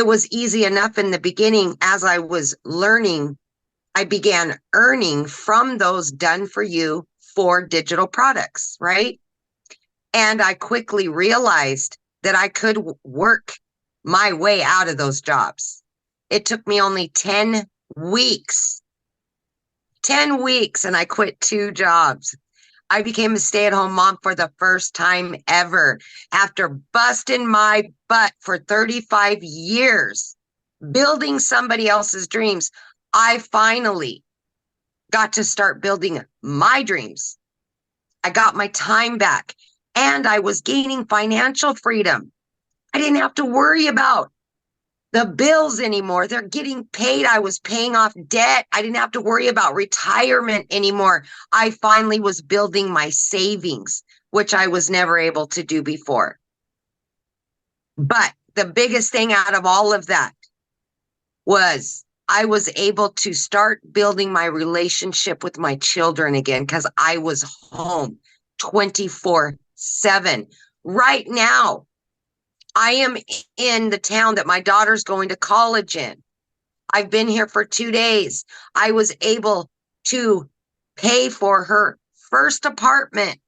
was easy enough in the beginning. As I was learning, I began earning from those done for you for digital products, right? And I quickly realized that I could work my way out of those jobs. It took me only 10 weeks, 10 weeks, and I quit 2 jobs. I became a stay-at-home mom for the first time ever after busting my butt for 35 years, building somebody else's dreams. I finally got to start building my dreams. I got my time back and I was gaining financial freedom. I didn't have to worry about the bills anymore. They're getting paid. I was paying off debt. I didn't have to worry about retirement anymore. I finally was building my savings, which I was never able to do before. But the biggest thing out of all of that was I was able to start building my relationship with my children again because I was home 24/7. Right now, I am in the town that my daughter's going to college in. I've been here for 2 days. I was able to pay for her first apartment.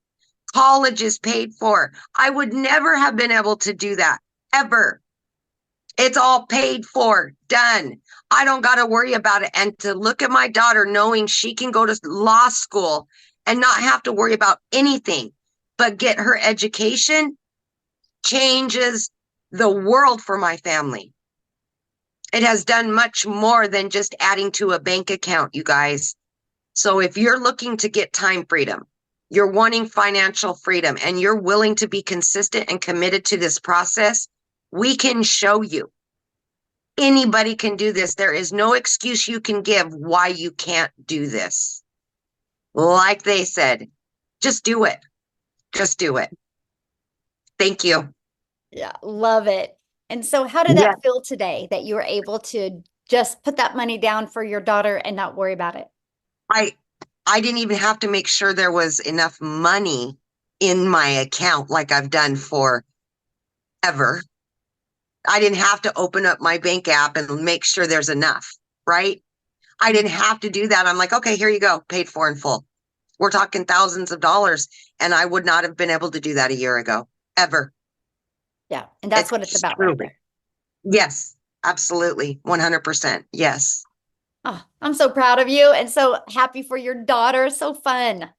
College is paid for. I would never have been able to do that, ever. It's all paid for, done. I don't got to worry about it. And to look at my daughter knowing she can go to law school and not have to worry about anything but get her education changes the world for my family. It has done much more than just adding to a bank account, you guys. So if you're looking to get time freedom, you're wanting financial freedom, and you're willing to be consistent and committed to this process, we can show you. Anybody can do this. There is no excuse you can give why you can't do this. Like they said, just do it. Just do it. Thank you. Yeah, love it. And so how did Yeah. that feel today that you were able to just put that money down for your daughter and not worry about it? I didn't even have to make sure there was enough money in my account like I've done forever. I didn't have to open up my bank app and make sure there's enough, right? I didn't have to do that. I'm like, okay, here you go, paid for in full. We're talking thousands of dollars, and I would not have been able to do that a year ago, ever. Yeah, and that's what it's about right there. Yes, absolutely, 100%. Yes. Oh, I'm so proud of you and so happy for your daughter. So fun.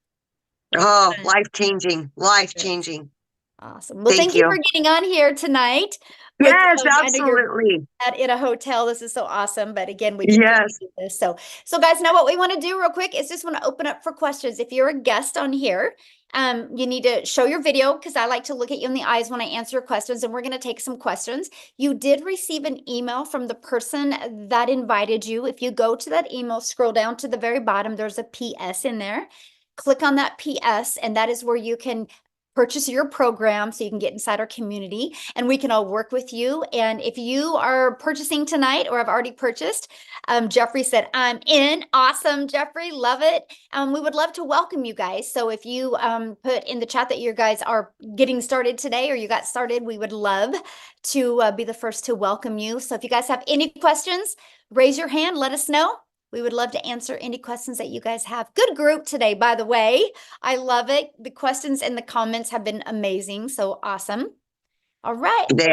Oh, Fun. life-changing, life-changing. Awesome. Well, thank you for getting on here tonight. Yes, I know you're absolutely. in a hotel. This is so awesome. But again, we Yes. do this. So guys, now what we want to do real quick is just want to open up for questions. If you're a guest on here, you need to show your video because I like to look at you in the eyes when I answer questions, and we're going to take some questions. You did receive an email from the person that invited you. If you go to that email, scroll down to the very bottom, there's a PS in there. Click on that PS, and that is where you can purchase your program so you can get inside our community and we can all work with you. And if you are purchasing tonight or have already purchased, Jeffrey said, I'm in. Awesome, Jeffrey. Love it. We would love to welcome you guys. So if you put in the chat that you guys are getting started today or you got started, we would love to be the first to welcome you. So if you guys have any questions, raise your hand. Let us know. We would love to answer any questions that you guys have. Good group today, by the way. I love it. The questions and the comments have been amazing. So awesome. All right. They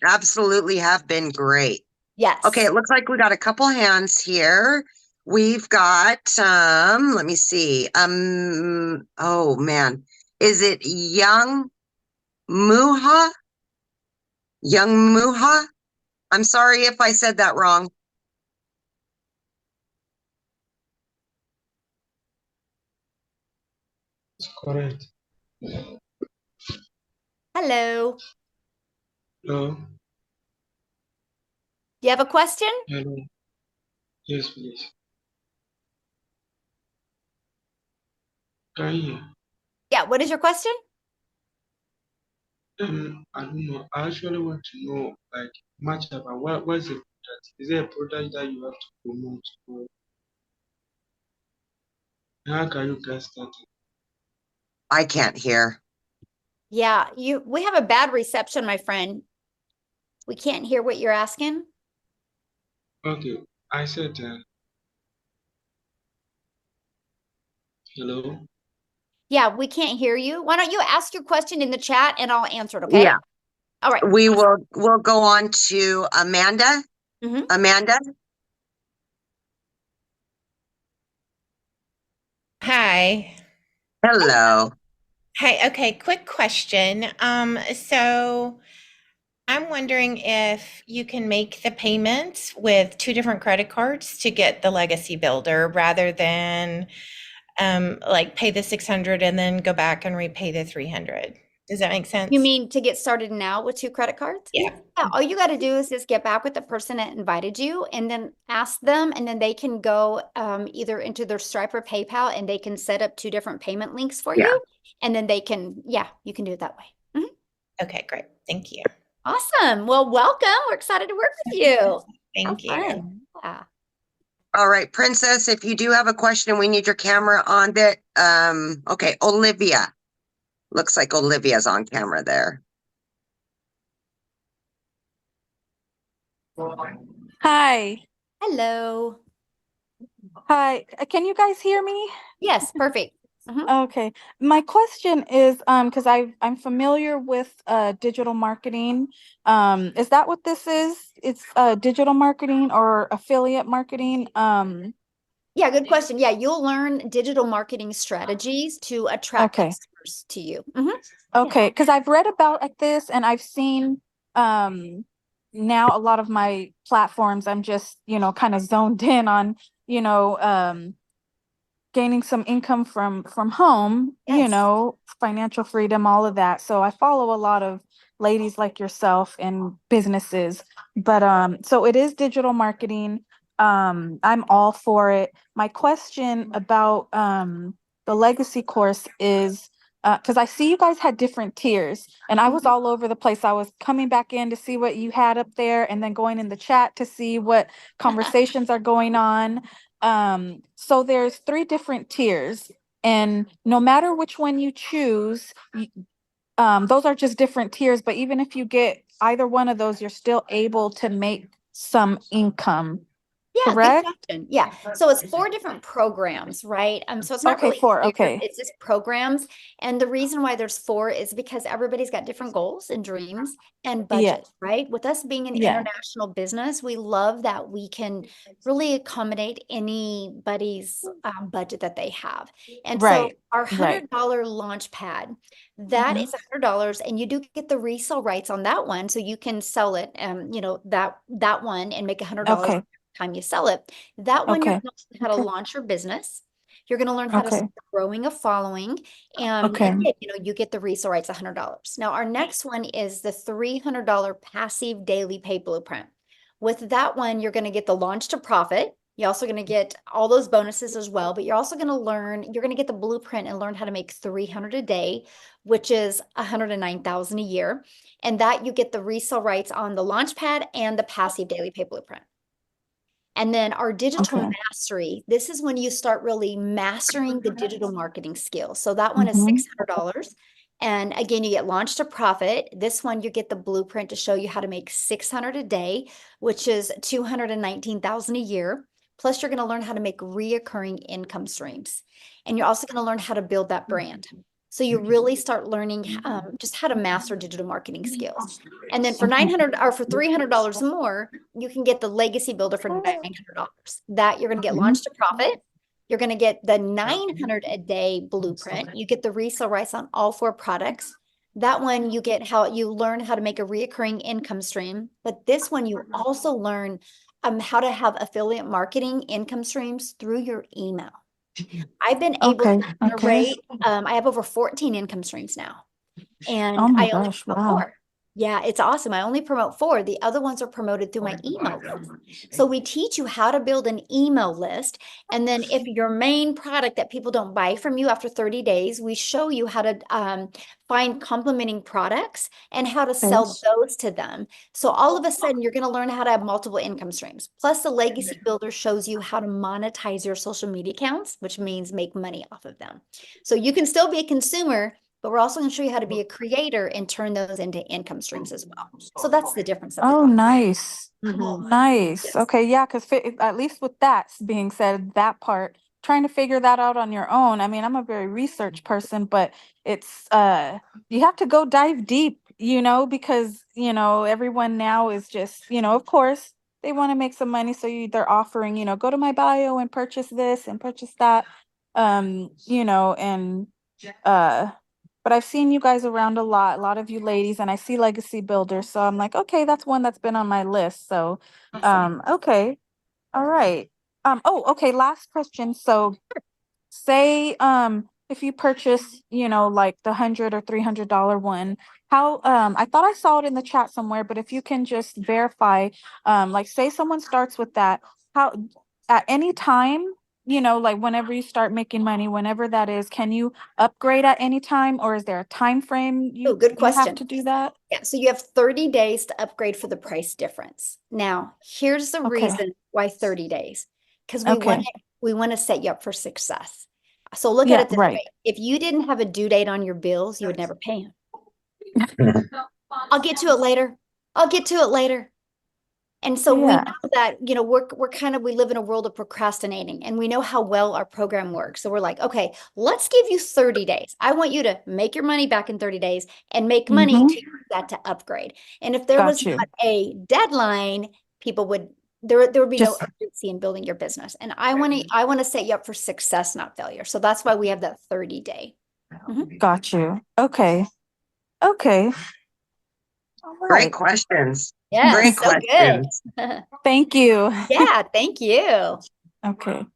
absolutely have been great. Yes. Okay, it looks like we got a couple hands here. We've got let me see. Oh man. Is it Young Muha? Young Muha? I'm sorry if I said that wrong. Correct. Hello. Hello. Do you have a question? Hello. Yes, please. Can you hear? Yeah. What is your question? I don't know. I actually want to know like much about what's the product? Is there a product that you have to promote? Or how can you get started? I can't hear. Yeah, we have a bad reception, my friend. We can't hear what you're asking. Okay, I said, hello. Yeah, we can't hear you. Why don't you ask your question in the chat and I'll answer it, okay? Yeah, All right. we'll go on to Amanda. Mhm. Amanda, Hi. hello. Hi. Okay, quick question. So I'm wondering if you can make the payments with two different credit cards to get the legacy builder rather than like pay the 600 and then go back and repay the 300. Does that make sense? You mean to get started now with two credit cards? Yeah. Yeah, all you got to do is just get back with the person that invited you and then ask them, and then they can go either into their Stripe or PayPal and they can set up two different payment links for Yeah. you. And then they can, yeah, you can do it that way. Mhm. Okay, great. Thank you. Awesome. Well, welcome. We're excited to work with you. Thank you. Fun. Yeah. All right, Princess, if you do have a question, we need your camera on that. Okay, Olivia. Looks like Olivia's on camera there. Hi. Hello. Hi. Can you guys hear me? Yes, perfect. Mhm. Okay. My question is because I'm familiar with digital marketing. Is that what this is? It's digital marketing or affiliate marketing. Yeah, good question. Yeah, you'll learn digital marketing strategies to attract Okay. customers to you. Mhm. Okay, because I've read about like this and I've seen now a lot of my platforms I'm just, kind of zoned in on, you know, gaining some income from home, Yes. financial freedom, all of that. So I follow a lot of ladies like yourself and businesses. But so it is digital marketing. I'm all for it. My question about the legacy course is because I see you guys had different tiers and I was all over the place. I was coming back in to see what you had up there and then going in the chat to see what conversations are going on. So there's 3 different tiers, and no matter which one you choose, those are just different tiers, but even if you get either one of those, you're still able to make some income, Yeah, good correct? question. Yeah. So it's 4 different programs, right? So it's not Okay, really 4, tiers, okay. it's just programs. And the reason why there's 4 is because everybody's got different goals and dreams and Yeah, budget, right? With us being an yeah, international business, we love that we can really accommodate anybody's budget that they have. And so right, our right. $100 launch pad, that Mhm. is $100, and you do get the resale rights on that one, so you can sell it, that one and make $100 Okay, time you sell it. That one, you're okay, going to learn how to okay, launch your business. You're going to learn how to okay, start growing a following. And okay, again, you get the resale rights, $100. Now, our next one is the $300 passive daily pay blueprint. With that one, you're going to get the launch to profit. You're also going to get all those bonuses as well, but you're also going to you're going to get the blueprint and learn how to make 300 a day, which is 109,000 a year. And that you get the resale rights on the launch pad and the passive daily pay blueprint. And then our digital okay. mastery, this is when you start really mastering the digital marketing skills. So that one is Mhm. $600. And again, you get launched to profit. This one, you get the blueprint to show you how to make 600 a day, which is 219,000 a year. Plus, you're going to learn how to make reoccurring income streams. And you're also going to learn how to build that brand. So you really start learning just how to master digital marketing skills. And then for 900 or for $300 more, you can get the legacy builder for $900. That you're going to get launched to profit. You're going to get the 900 a day blueprint. You get the resale rights on all 4 products. That one you get how you learn how to make a reoccurring income stream. But this one you also learn how to have affiliate marketing income streams through your email. I've been able Okay, to okay. generate, I have over 14 income streams now, and Oh my I only gosh, promote wow. 4. Yeah, it's awesome. I only promote 4. The other ones are promoted through my email list. So we teach you how to build an email list. And then if your main product that people don't buy from you after 30 days, we show you how to find complementing products and how to sell Okay. those to them. So all of a sudden, you're going to learn how to have multiple income streams. Plus, the Legacy Builder shows you how to monetize your social media accounts, which means make money off of them. So you can still be a consumer but we're also going to show you how to be a creator and turn those into income streams as well. So that's the difference. That Oh, nice. Mhm. Nice. Yes. Okay, yeah, because at least with that being said, that part, trying to figure that out on your own. I mean, I'm a very research person, but it's you have to go dive deep, because, everyone now is just, of course, they want to make some money, so they're offering, go to my bio and purchase this and purchase that. And but I've seen you guys around a lot of you ladies, and I see legacy builders. So I'm like, okay, that's one that's been on my list. So, okay. All right. Okay. Last question. So say, if you purchase, like the $100 or $300 one, how, I thought I saw it in the chat somewhere, but if you can just verify, like say someone starts with that, how, at any time, like whenever you start making money, whenever that is, can you upgrade at any time, or is there a time frame Oh, good you have question. to do that? Yeah, so you have 30 days to upgrade for the price difference. Now, here's the Okay. reason why 30 days. Because we Okay. want to set you up for success. So look at Yeah, it this right. way. If you didn't have a due date on your bills, you would never pay them. I'll get to it later. I'll get to it later. And so we Yeah. know that, we live in a world of procrastinating, and we know how well our program works. So we're like, okay, let's give you 30 days. I want you to make your money back in 30 days and make money Mhm. to use that to upgrade. And if there was Got you. not a deadline, there would be no Just urgency in building your business. And I want to set you up for success, not failure. So that's why we have that 30-day. got you. Okay. Okay. All Great right. questions. Yeah, Great so questions. good. Thank you. Yeah, thank you. Okay.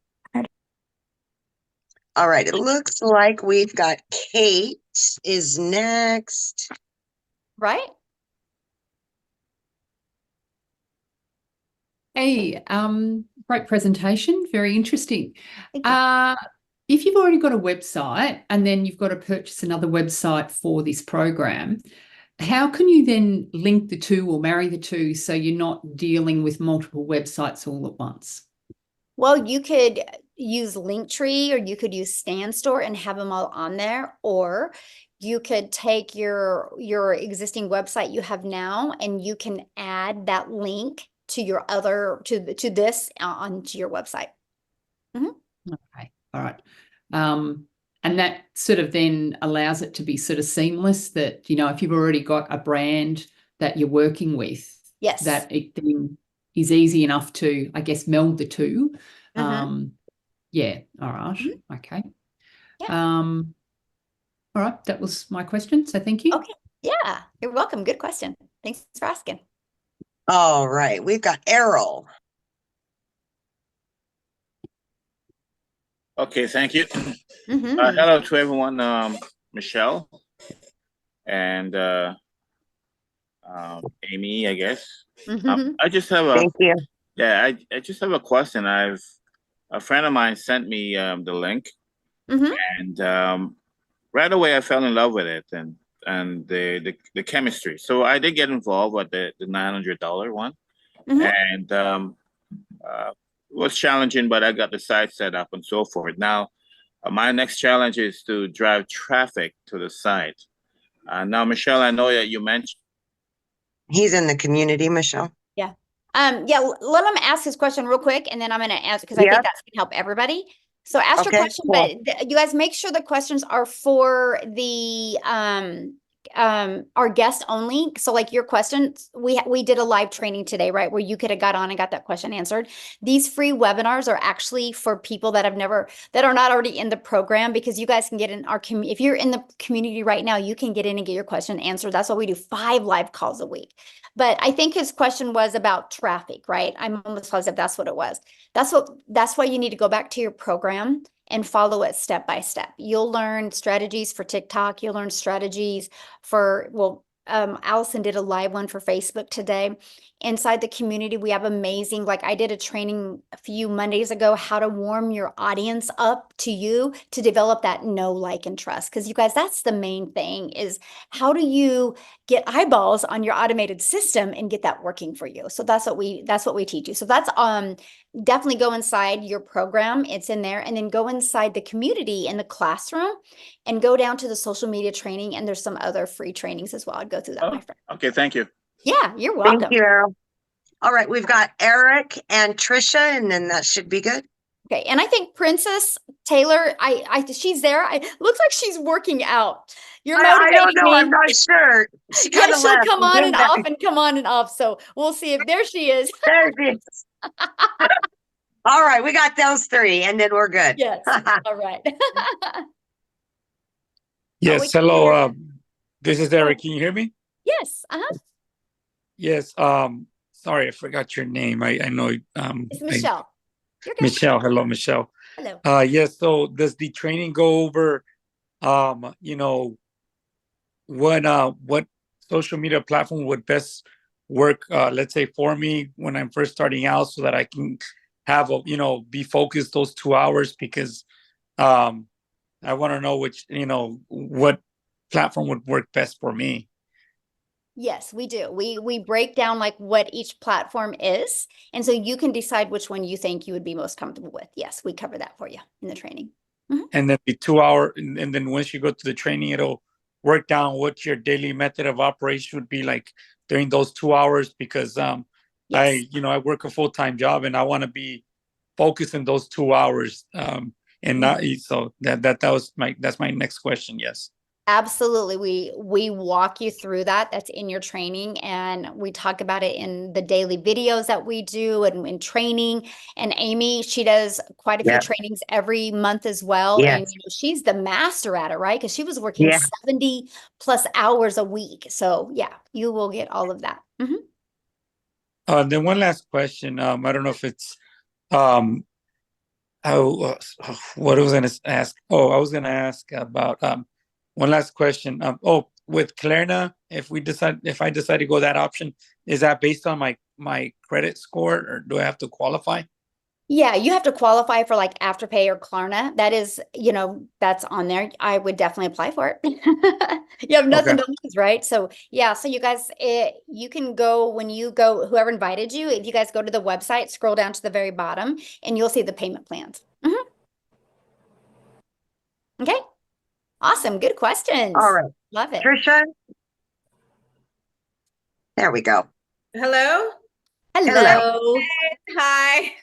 All right. It looks like we've got Kate is next. Right? Hey, great presentation, very interesting. Thank you. If you've already got a website and then you've got to purchase another website for this program, how can you then link the two or marry the two so you're not dealing with multiple websites all at once? Well, you could use Linktree, or you could use StanStore and have them all on there, or you could take your existing website you have now, and you can add that link to your to this onto your website. Okay, all right. And that sort of then allows it to be sort of seamless, that, if you've already got a brand that you're working with, Yes. that it then is easy enough to, I guess, meld the two. Yeah, all right. Okay. Yeah. All right, that was my question. So thank you. Okay. Yeah, you're welcome. Good question. Thanks for asking. All right. We've got Errol. Okay, thank you. Mhm. Hello to everyone, Michelle and Amy, I guess. Mhm. I just have Thank you. I just have a question. A friend of mine sent me the link, Mhm. and right away I fell in love with it and the chemistry. So I did get involved with the $900 one, Mhm. and it was challenging, but I got the site set up and so forth. Now, my next challenge is to drive traffic to the site. Now, Michelle, I know that you mentioned. He's in the community, Michelle. Yeah. Yeah, let him ask his question real quick, and then I'm going to answer, because I think Yep. that's going to help everybody. So ask your Okay, question, cool. but you guys make sure the questions are for the our guest only. So like your questions, we did a live training today, right, where you could have got on and got that question answered. These free webinars are actually for people that are not already in the program, because you guys can get in our community. If you're in the community right now, you can get in and get your question answered. That's why we do 5 live calls a week. But I think his question was about traffic, right? I'm almost positive that's what it was. That's why you need to go back to your program and follow it step by step. You'll learn strategies for TikTok. You'll learn strategies for, well, Allison did a live one for Facebook today. Inside the community, we have amazing, like I did a training a few Mondays ago, how to warm your audience up to you to develop that know, like, and trust. Because you guys, that's the main thing is how do you get eyeballs on your automated system and get that working for you? So that's what we teach you. So that's definitely go inside your program. It's in there, and then go inside the community in the classroom and go down to the social media training. And there's some other free trainings as well. I'd go through that, my friend. Okay, thank you. Yeah, you're welcome. Thank you, Errol. All right, we've got Eric and Trisha, and then that should be good. Okay, and I think Princess Taylor, she's there. Looks like she's working out. You're I motivating don't know. me. I'm not sure. She Yeah, kind of she'll left. come and on came and back. off and come on and off. So we'll see if there she is. There she is. All right, we got those three, and then we're good. Yes. All right. Yes, we can hello. hear you. This is Eric. Can you hear me? Yes. Uh-huh. Yes. Sorry, I forgot your name. I know. It's Michelle. You're good. Michelle. Hello, Michelle. Hello. Yes. So does the training go over, what social media platform would best work, let's say for me when I'm first starting out, so that I can have be focused those 2 hours, because I want to know what platform would work best for me. Yes, we do. We break down like what each platform is, and so you can decide which one you think you would be most comfortable with. Yes, we cover that for you in the training. Mm-hmm. And then the 2 hour, and then once you go to the training, it'll work down what your daily method of operation would be like during those 2 hours, because Yes. I work a full-time job and I want to be focused in those 2 hours. And not so that's my next question. Yes. Absolutely. We walk you through that. That's in your training, and we talk about it in the daily videos that we do and in training. And Amy, she does quite a few trainings every month as well. Yes. And she's the master at it, right? Because she was working Yeah. 70 plus hours a week. So yeah, you will get all of that. Mm-hmm. Then one last question. I don't know if it's what I was going to ask. Oh, I was going to ask about one last question. With Klarna, if I decide to go that option, is that based on my credit score, or do I have to qualify? Yeah, you have to qualify for like Afterpay or Klarna. That is, that's on there. I would definitely apply for it. You have nothing to lose, right? So yeah, so you guys, you can go when you go, whoever invited you, if you guys go to the website, scroll down to the very bottom, and you'll see the payment plans. Mm-hmm. Okay. Awesome. Good questions. All right. Love it. Trisha? There we go. Hello. Hello. Hi.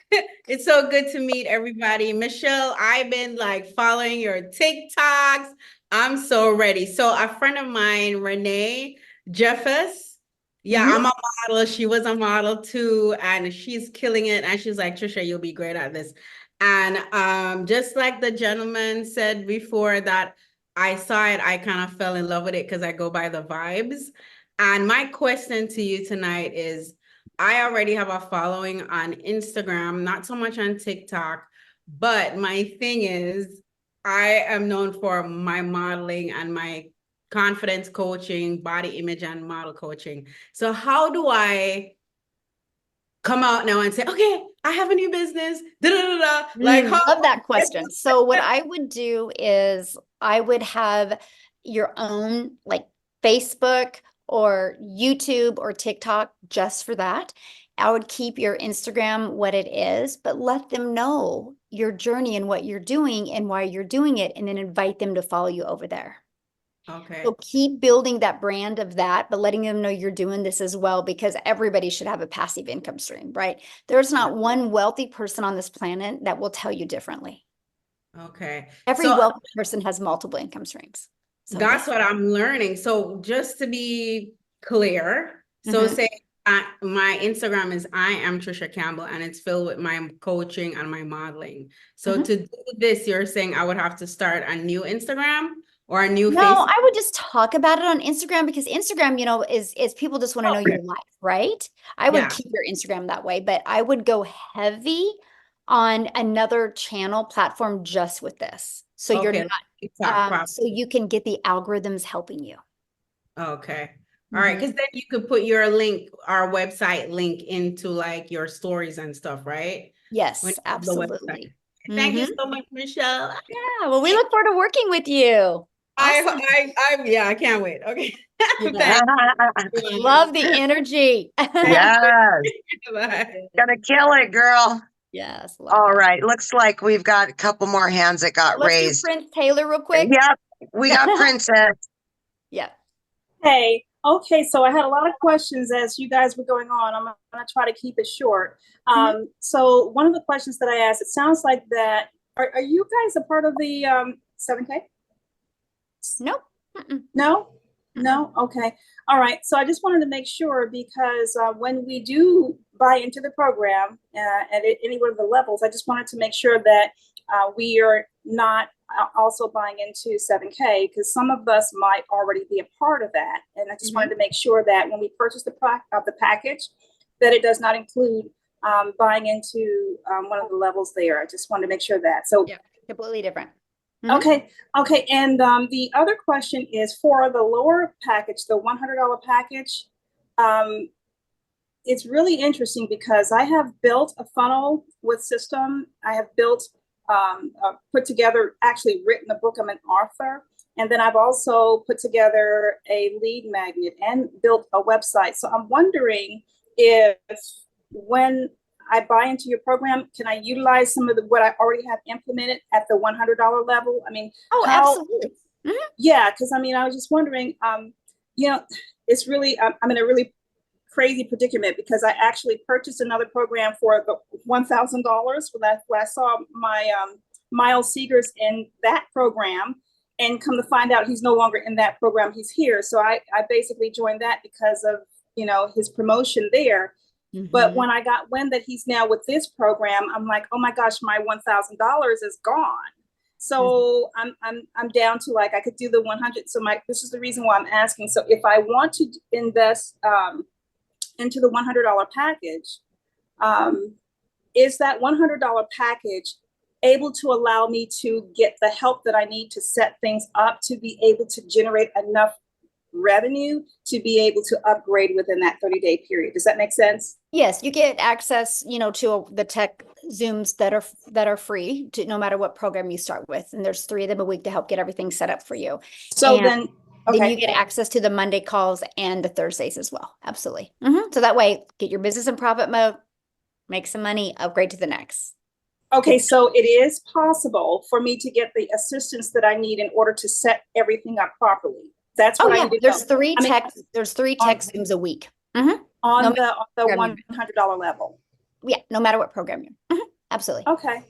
It's so good to meet everybody. Michelle, I've been like following your TikToks. I'm so ready. So a friend of mine, Renee Jeffers, I'm a model. She was a model too, and she's killing it. And she's like, Trisha, you'll be great at this. And just like the gentleman said before that I saw it, I kind of fell in love with it because I go by the vibes. And my question to you tonight is, I already have a following on Instagram, not so much on TikTok, but my thing is I am known for my modeling and my confidence coaching, body image and model coaching. So how do I come out now and say, okay, I have a new business, like love that question. So what I would do is I would have your own like Facebook or YouTube or TikTok just for that. I would keep your Instagram what it is, but let them know your journey and what you're doing and why you're doing it, and then invite them to follow you over there. Okay. So keep building that brand of that, but letting them know you're doing this as well, because everybody should have a passive income stream, right? There's not one wealthy person on this planet that will tell you differently. Okay. Every wealthy person has multiple income streams. So that's what I'm learning. So just to be clear, so say my Instagram is I am Trisha Campbell, and it's filled with my coaching and my modeling. So to do this, you're saying I would have to start a new Instagram or a new No, Facebook? I would just talk about it on Instagram, because Instagram, is people just want to know your life, right? I would keep your Instagram that way, but I would go heavy on another channel platform just with this. So you're not, so you can get the algorithms helping you. Okay. All right, because then you could put your link, our website link into like your stories and stuff, right? Yes, absolutely. Thank you so much, Michelle. Yeah, well, we look forward to working with you. Awesome. Yeah, I can't wait. Okay. Love the energy. Yes. Bye. Gonna kill it, girl. Yes. All right. Looks like we've got a couple more hands that got Let's raised. do Prince Taylor real quick. Yep. We got Princess. Yeah. Hey, okay, so I had a lot of questions as you guys were going on. I'm gonna try to keep it short. So one of the questions that I asked, it sounds like that, are you guys a part of the 7K? Nope. No? No? Okay. All right. So I just wanted to make sure because when we do buy into the program at any one of the levels, I just wanted to make sure that we are not also buying into 7K because some of us might already be a part of that. And I just wanted to make sure that when we purchase the package, that it does not include buying into one of the levels there. I just wanted to make sure that. So yeah, completely different. Okay. And the other question is for the lower package, the $100 package. It's really interesting because I have built a funnel with system. I have built, put together, actually written a book. I'm an author. And then I've also put together a lead magnet and built a website. So I'm wondering if when I buy into your program, can I utilize some of what I already have implemented at the $100 level? I mean, absolutely. Yeah, because I mean, I was just wondering, it's really, I'm in a really crazy predicament because I actually purchased another program for the $1,000 when I saw my Miles Seegers in that program, and come to find out he's no longer in that program. He's here. So I basically joined that because of, his promotion there. But when I got wind that he's now with this program, I'm like, oh my gosh, my $1,000 is gone. So I'm down to like, I could do the 100. So this is the reason why I'm asking. So if I want to invest into the $100 package, is that $100 package able to allow me to get the help that I need to set things up to be able to generate enough revenue to be able to upgrade within that 30-day period? Does that make sense? Yes, you get access, to the tech Zooms that are free to no matter what program you start with. And there's 3 of them a week to help get everything set up for you. So then you get access to the Monday calls and the Thursdays as well. Absolutely. So that way, get your business in profit mode, make some money, upgrade to the next. Okay, so it is possible for me to get the assistance that I need in order to set everything up properly. That's what I need to There's know. 3 tech Zooms a week. On the $100 level. Yeah, no matter what program you're. Absolutely. Okay,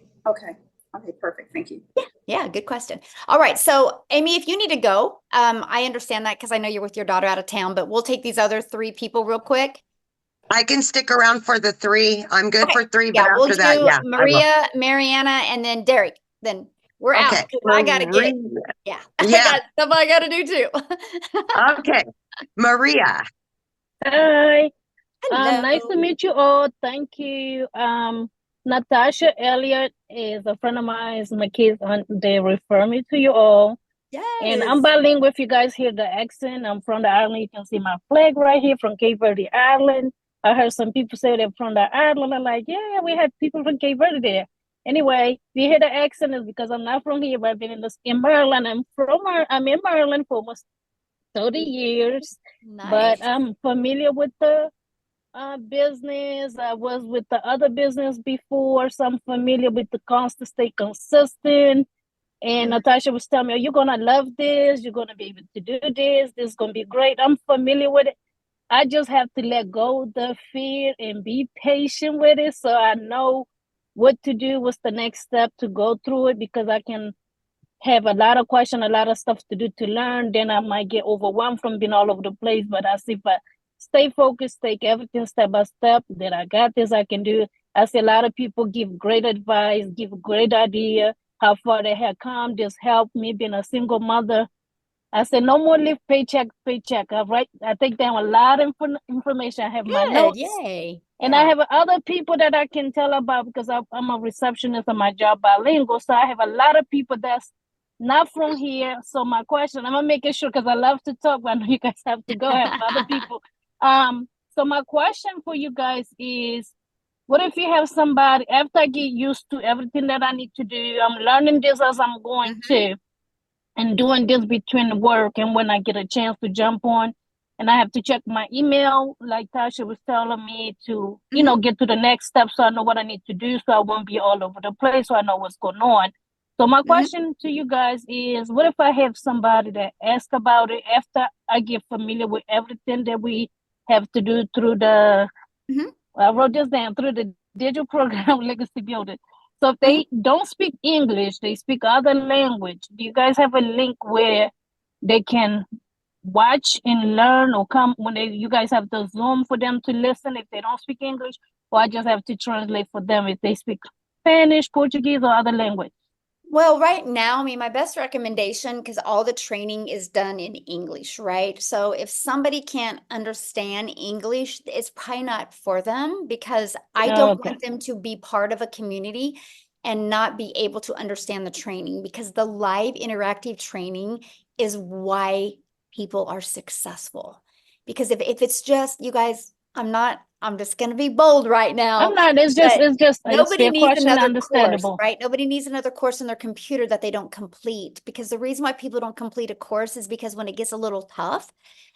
perfect. Thank you. Yeah, good question. All right, so Amy, if you need to go, I understand that because I know you're with your daughter out of town, but we'll take these other 3 people real quick. I can stick around for the 3. I'm good for 3, but we'll after that, do yeah. Maria, Mariana, and then Derek. Then we're out. I gotta get. Yeah. I got stuff I gotta do too. Okay, Maria. Hi. Hello. Nice to meet you all. Thank you. Natasha Elliott is a friend of mine. My kids, they refer me to you all. Yes. And I'm bilingual. If you guys hear the accent, I'm from the island. You can see my flag right here from Cape Verde Island. I heard some people say they're from the island. I'm like, yeah, we had people from Cape Verde there. Anyway, if you hear the accent, it's because I'm not from here, but I've been in Maryland. I'm in Maryland for almost 30 years. Nice. But I'm familiar with the business. I was with the other business before, so I'm familiar with the constant, stay consistent. And Natasha was telling me, you're gonna love this, you're gonna be able to do this is gonna be great. I'm familiar with it. I just have to let go of the fear and be patient with it so I know what to do, what's the next step to go through it, because I can have a lot of questions, a lot of stuff to do to learn. Then I might get overwhelmed from being all over the place. But I see if I stay focused, take everything step by step, then I got this, I can do it. I see a lot of people give great advice, give great idea, how far they have come, just help me being a single mother. I said, no more live paycheck to paycheck. I take down a lot of information. I have my notes. Yay. And I have other people that I can tell about because I'm a receptionist on my job bilingual. So I have a lot of people that's not from here. So my question, I'm gonna make it sure because I love to talk, but I know you guys have to go have other people. So my question for you guys is, what if you have somebody, after I get used to everything that I need to do, I'm learning this as I'm going to, and doing this between work and when I get a chance to jump on, and I have to check my email, like Tasha was telling me to, you know, get to the next step so I know what I need to do so I won't be all over the place, so I know what's going on. So my question to you guys is, what if I have somebody that asks about it after I get familiar with everything that we have to do through the, I wrote this down, through the digital program legacy building. So if they don't speak English, they speak other language, do you guys have a link where they can watch and learn, or come when you guys have the Zoom for them to listen if they don't speak English, or I just have to translate for them if they speak Spanish, Portuguese, or other language? Well, right now, I mean, my best recommendation, because all the training is done in English, right? So if somebody can't understand English, it's probably not for them, because I don't want them to be part of a community and not be able to understand the training, because the live interactive training is why people are successful. Because if it's just, you guys, I'm just going to be bold right now. I'm not, it's just Nobody a needs question, another understandable. course, right? Nobody needs another course on their computer that they don't complete, because the reason why people don't complete a course is because when it gets a little tough,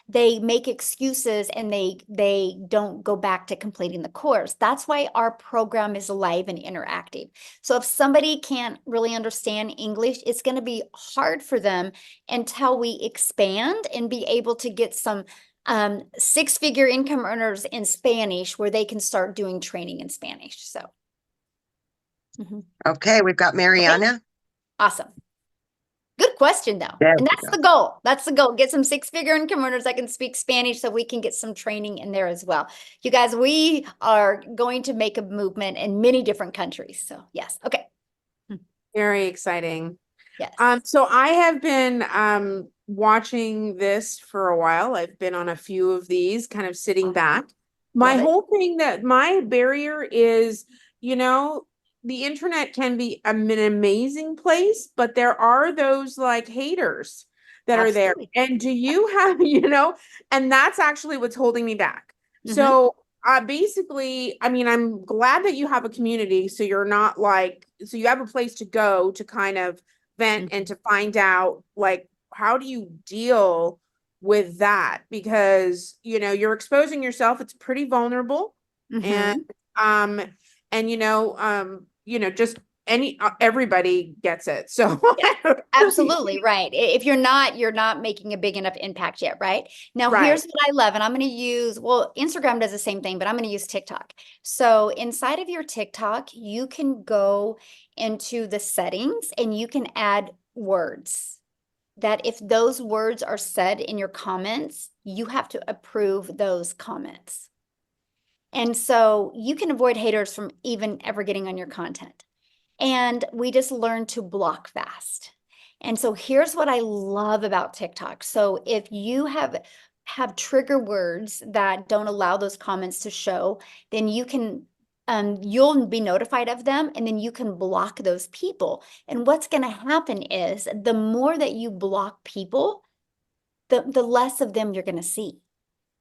they make excuses and they don't go back to completing the course. That's why our program is live and interactive. So if somebody can't really understand English, it's going to be hard for them until we expand and be able to get some six-figure income earners in Spanish where they can start doing training in Spanish. So. Okay, we've got Mariana. Awesome. Good question, though. There And that's the goal. That's the goal. Get some six-figure income earners that can speak Spanish so we can get some training in there as well. You guys, we are going to make a movement in many different countries. So yes. Okay. Very exciting. Yes. So I have been watching this for a while. I've been on a few of these, kind of sitting back. My whole thing, that my barrier is, you know, the internet can be an amazing place, but there are those like haters that are there. And do you have, you know, and that's actually what's holding me back. So basically, I mean, I'm glad that you have a community, so you're not like, so you have a place to go to kind of vent and to find out, like, how do you deal with that? Because, you know, you're exposing yourself, it's pretty vulnerable. And you know, just everybody gets it. So Absolutely right. If you're not making a big enough impact yet, right? Now, here's what I love, and I'm going to use, well, Instagram does the same thing, but I'm going to use TikTok. So inside of your TikTok, you can go into the settings and you can add words that if those words are said in your comments, you have to approve those comments. And so you can avoid haters from even ever getting on your content. And we just learned to block fast. And so here's what I love about TikTok. So if you have trigger words that don't allow those comments to show, then you can, you'll be notified of them, and then you can block those people. And what's going to happen is the more that you block people, the less of them you're going to see.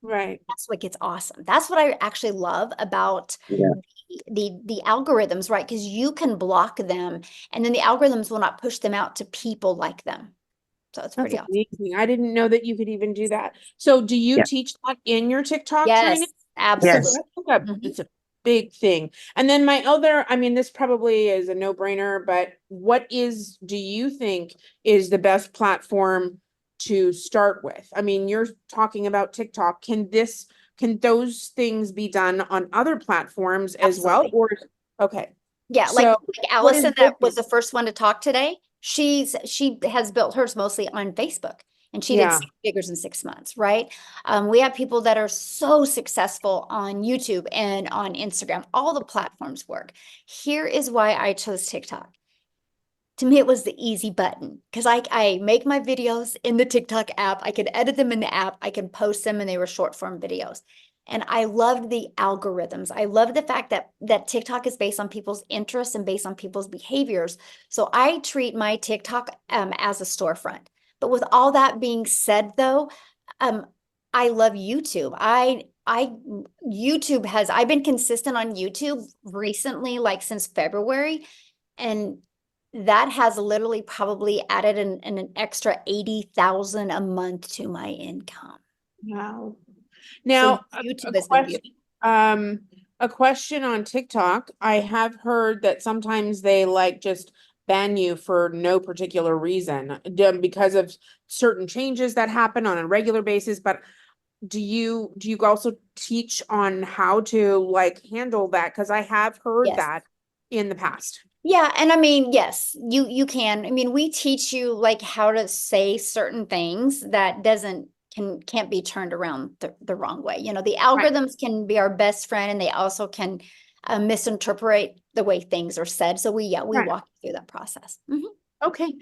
Right. That's what gets awesome. That's what I actually love about the algorithms, right? Because you can block them, and then the algorithms will not push them out to people like them. So it's pretty awesome. Amazing. I didn't know that you could even do that. So do you teach that in your TikTok training? Absolutely. It's a big thing. And then my other, I mean, this probably is a no-brainer, but do you think is the best platform to start with? I mean, you're talking about TikTok. Can those things be done on other platforms as well? Or Yeah, so like Allison, that was the first one to talk today. She has built hers mostly on Facebook, and she did 6 figures in 6 months, right? We have people that are so successful on YouTube and on Instagram. All the platforms work. Here is why I chose TikTok. To me, it was the easy button, because I make my videos in the TikTok app. I can edit them in the app. I can post them, and they were short form videos. And I loved the algorithms. I love the fact that TikTok is based on people's interests and based on people's behaviors. So I treat my TikTok as a storefront. But with all that being said, though, I love YouTube. I've been consistent on YouTube recently, like since February, and that has literally probably added an extra 80,000 a month to my income. Wow. Now, YouTube has been beautiful. a question on TikTok. I have heard that sometimes they like just ban you for no particular reason because of certain changes that happen on a regular basis. But do you also teach on how to like handle that? Because I have heard that in the past. Yeah, and I mean, yes, you can. I mean, we teach you like how to say certain things that can't be turned around the wrong way. You know, the algorithms can be our best friend, and they also can misinterpret the way things are said. So we walk you through that process. Okay.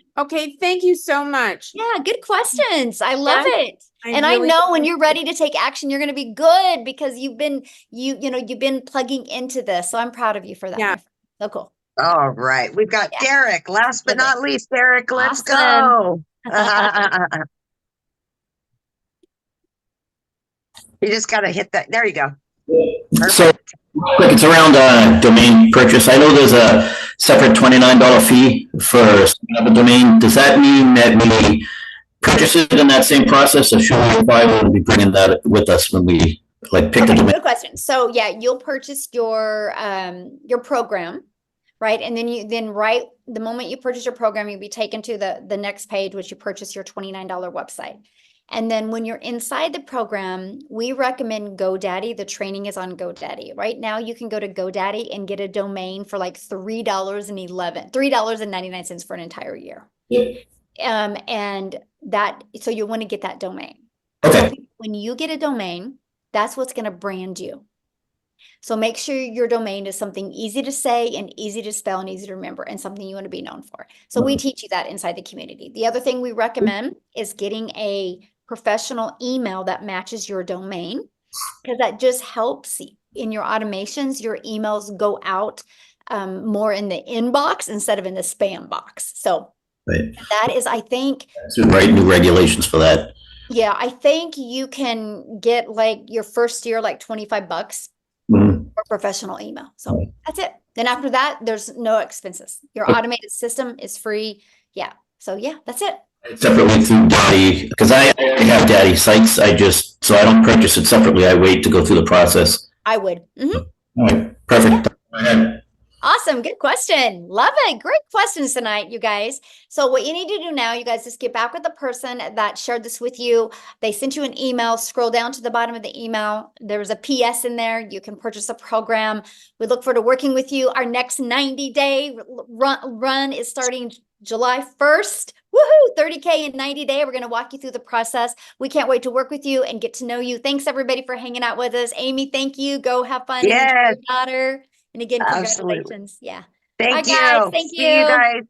Thank you so much. Yeah, good questions. I love it. And I know when you're ready to take action, you're going to be good because you've been plugging into this. So I'm proud of you for that. Yeah. So cool. All right. We've got Derek. Last but not least, Derek, let's Awesome. go. You just got to hit that. There you go. So quick, it's around domain purchase. I know there's a separate $29 fee for a domain. Does that mean that we purchase it in that same process, or should we probably be bringing that with us when we like pick the domain? Good question. So yeah, you'll purchase your program, right? And then the moment you purchase your program, you'll be taken to the next page, which you purchase your $29 website. And then when you're inside the program, we recommend GoDaddy. The training is on GoDaddy. Right now, you can go to GoDaddy and get a domain for like $3.99 for an entire year. And so you want to get that domain. Okay. When you get a domain, that's what's going to brand you. So make sure your domain is something easy to say and easy to spell and easy to remember and something you want to be known for. So we teach you that inside the community. The other thing we recommend is getting a professional email that matches your domain, because that just helps in your automations. Your emails go out more in the inbox instead of in the spam box. So that is, I think, to write new regulations for that. Yeah, I think you can get like your first year like $25 for professional email. So that's it. Then after that, there's no expenses. Your automated system is free. Yeah. So yeah, that's it. Separately through Daddy, because I already have Daddy sites. So I don't purchase it separately. I wait to go through the process. I would. All right, perfect. Go ahead. Awesome. Good question. Love it. Great questions tonight, you guys. So what you need to do now, you guys, just get back with the person that shared this with you. They sent you an email. Scroll down to the bottom of the email. There's a PS in there. You can purchase a program. We look forward to working with you. Our next 90-day run is starting July 1st. Woohoo! 30K in 90 days. We're going to walk you through the process. We can't wait to work with you and get to know you. Thanks everybody for hanging out with us. Amy, thank you. Go have fun. Yes. With your daughter. And again, congratulations. Absolutely. Yeah. Thank Bye, you. guys. Thank you. See you guys.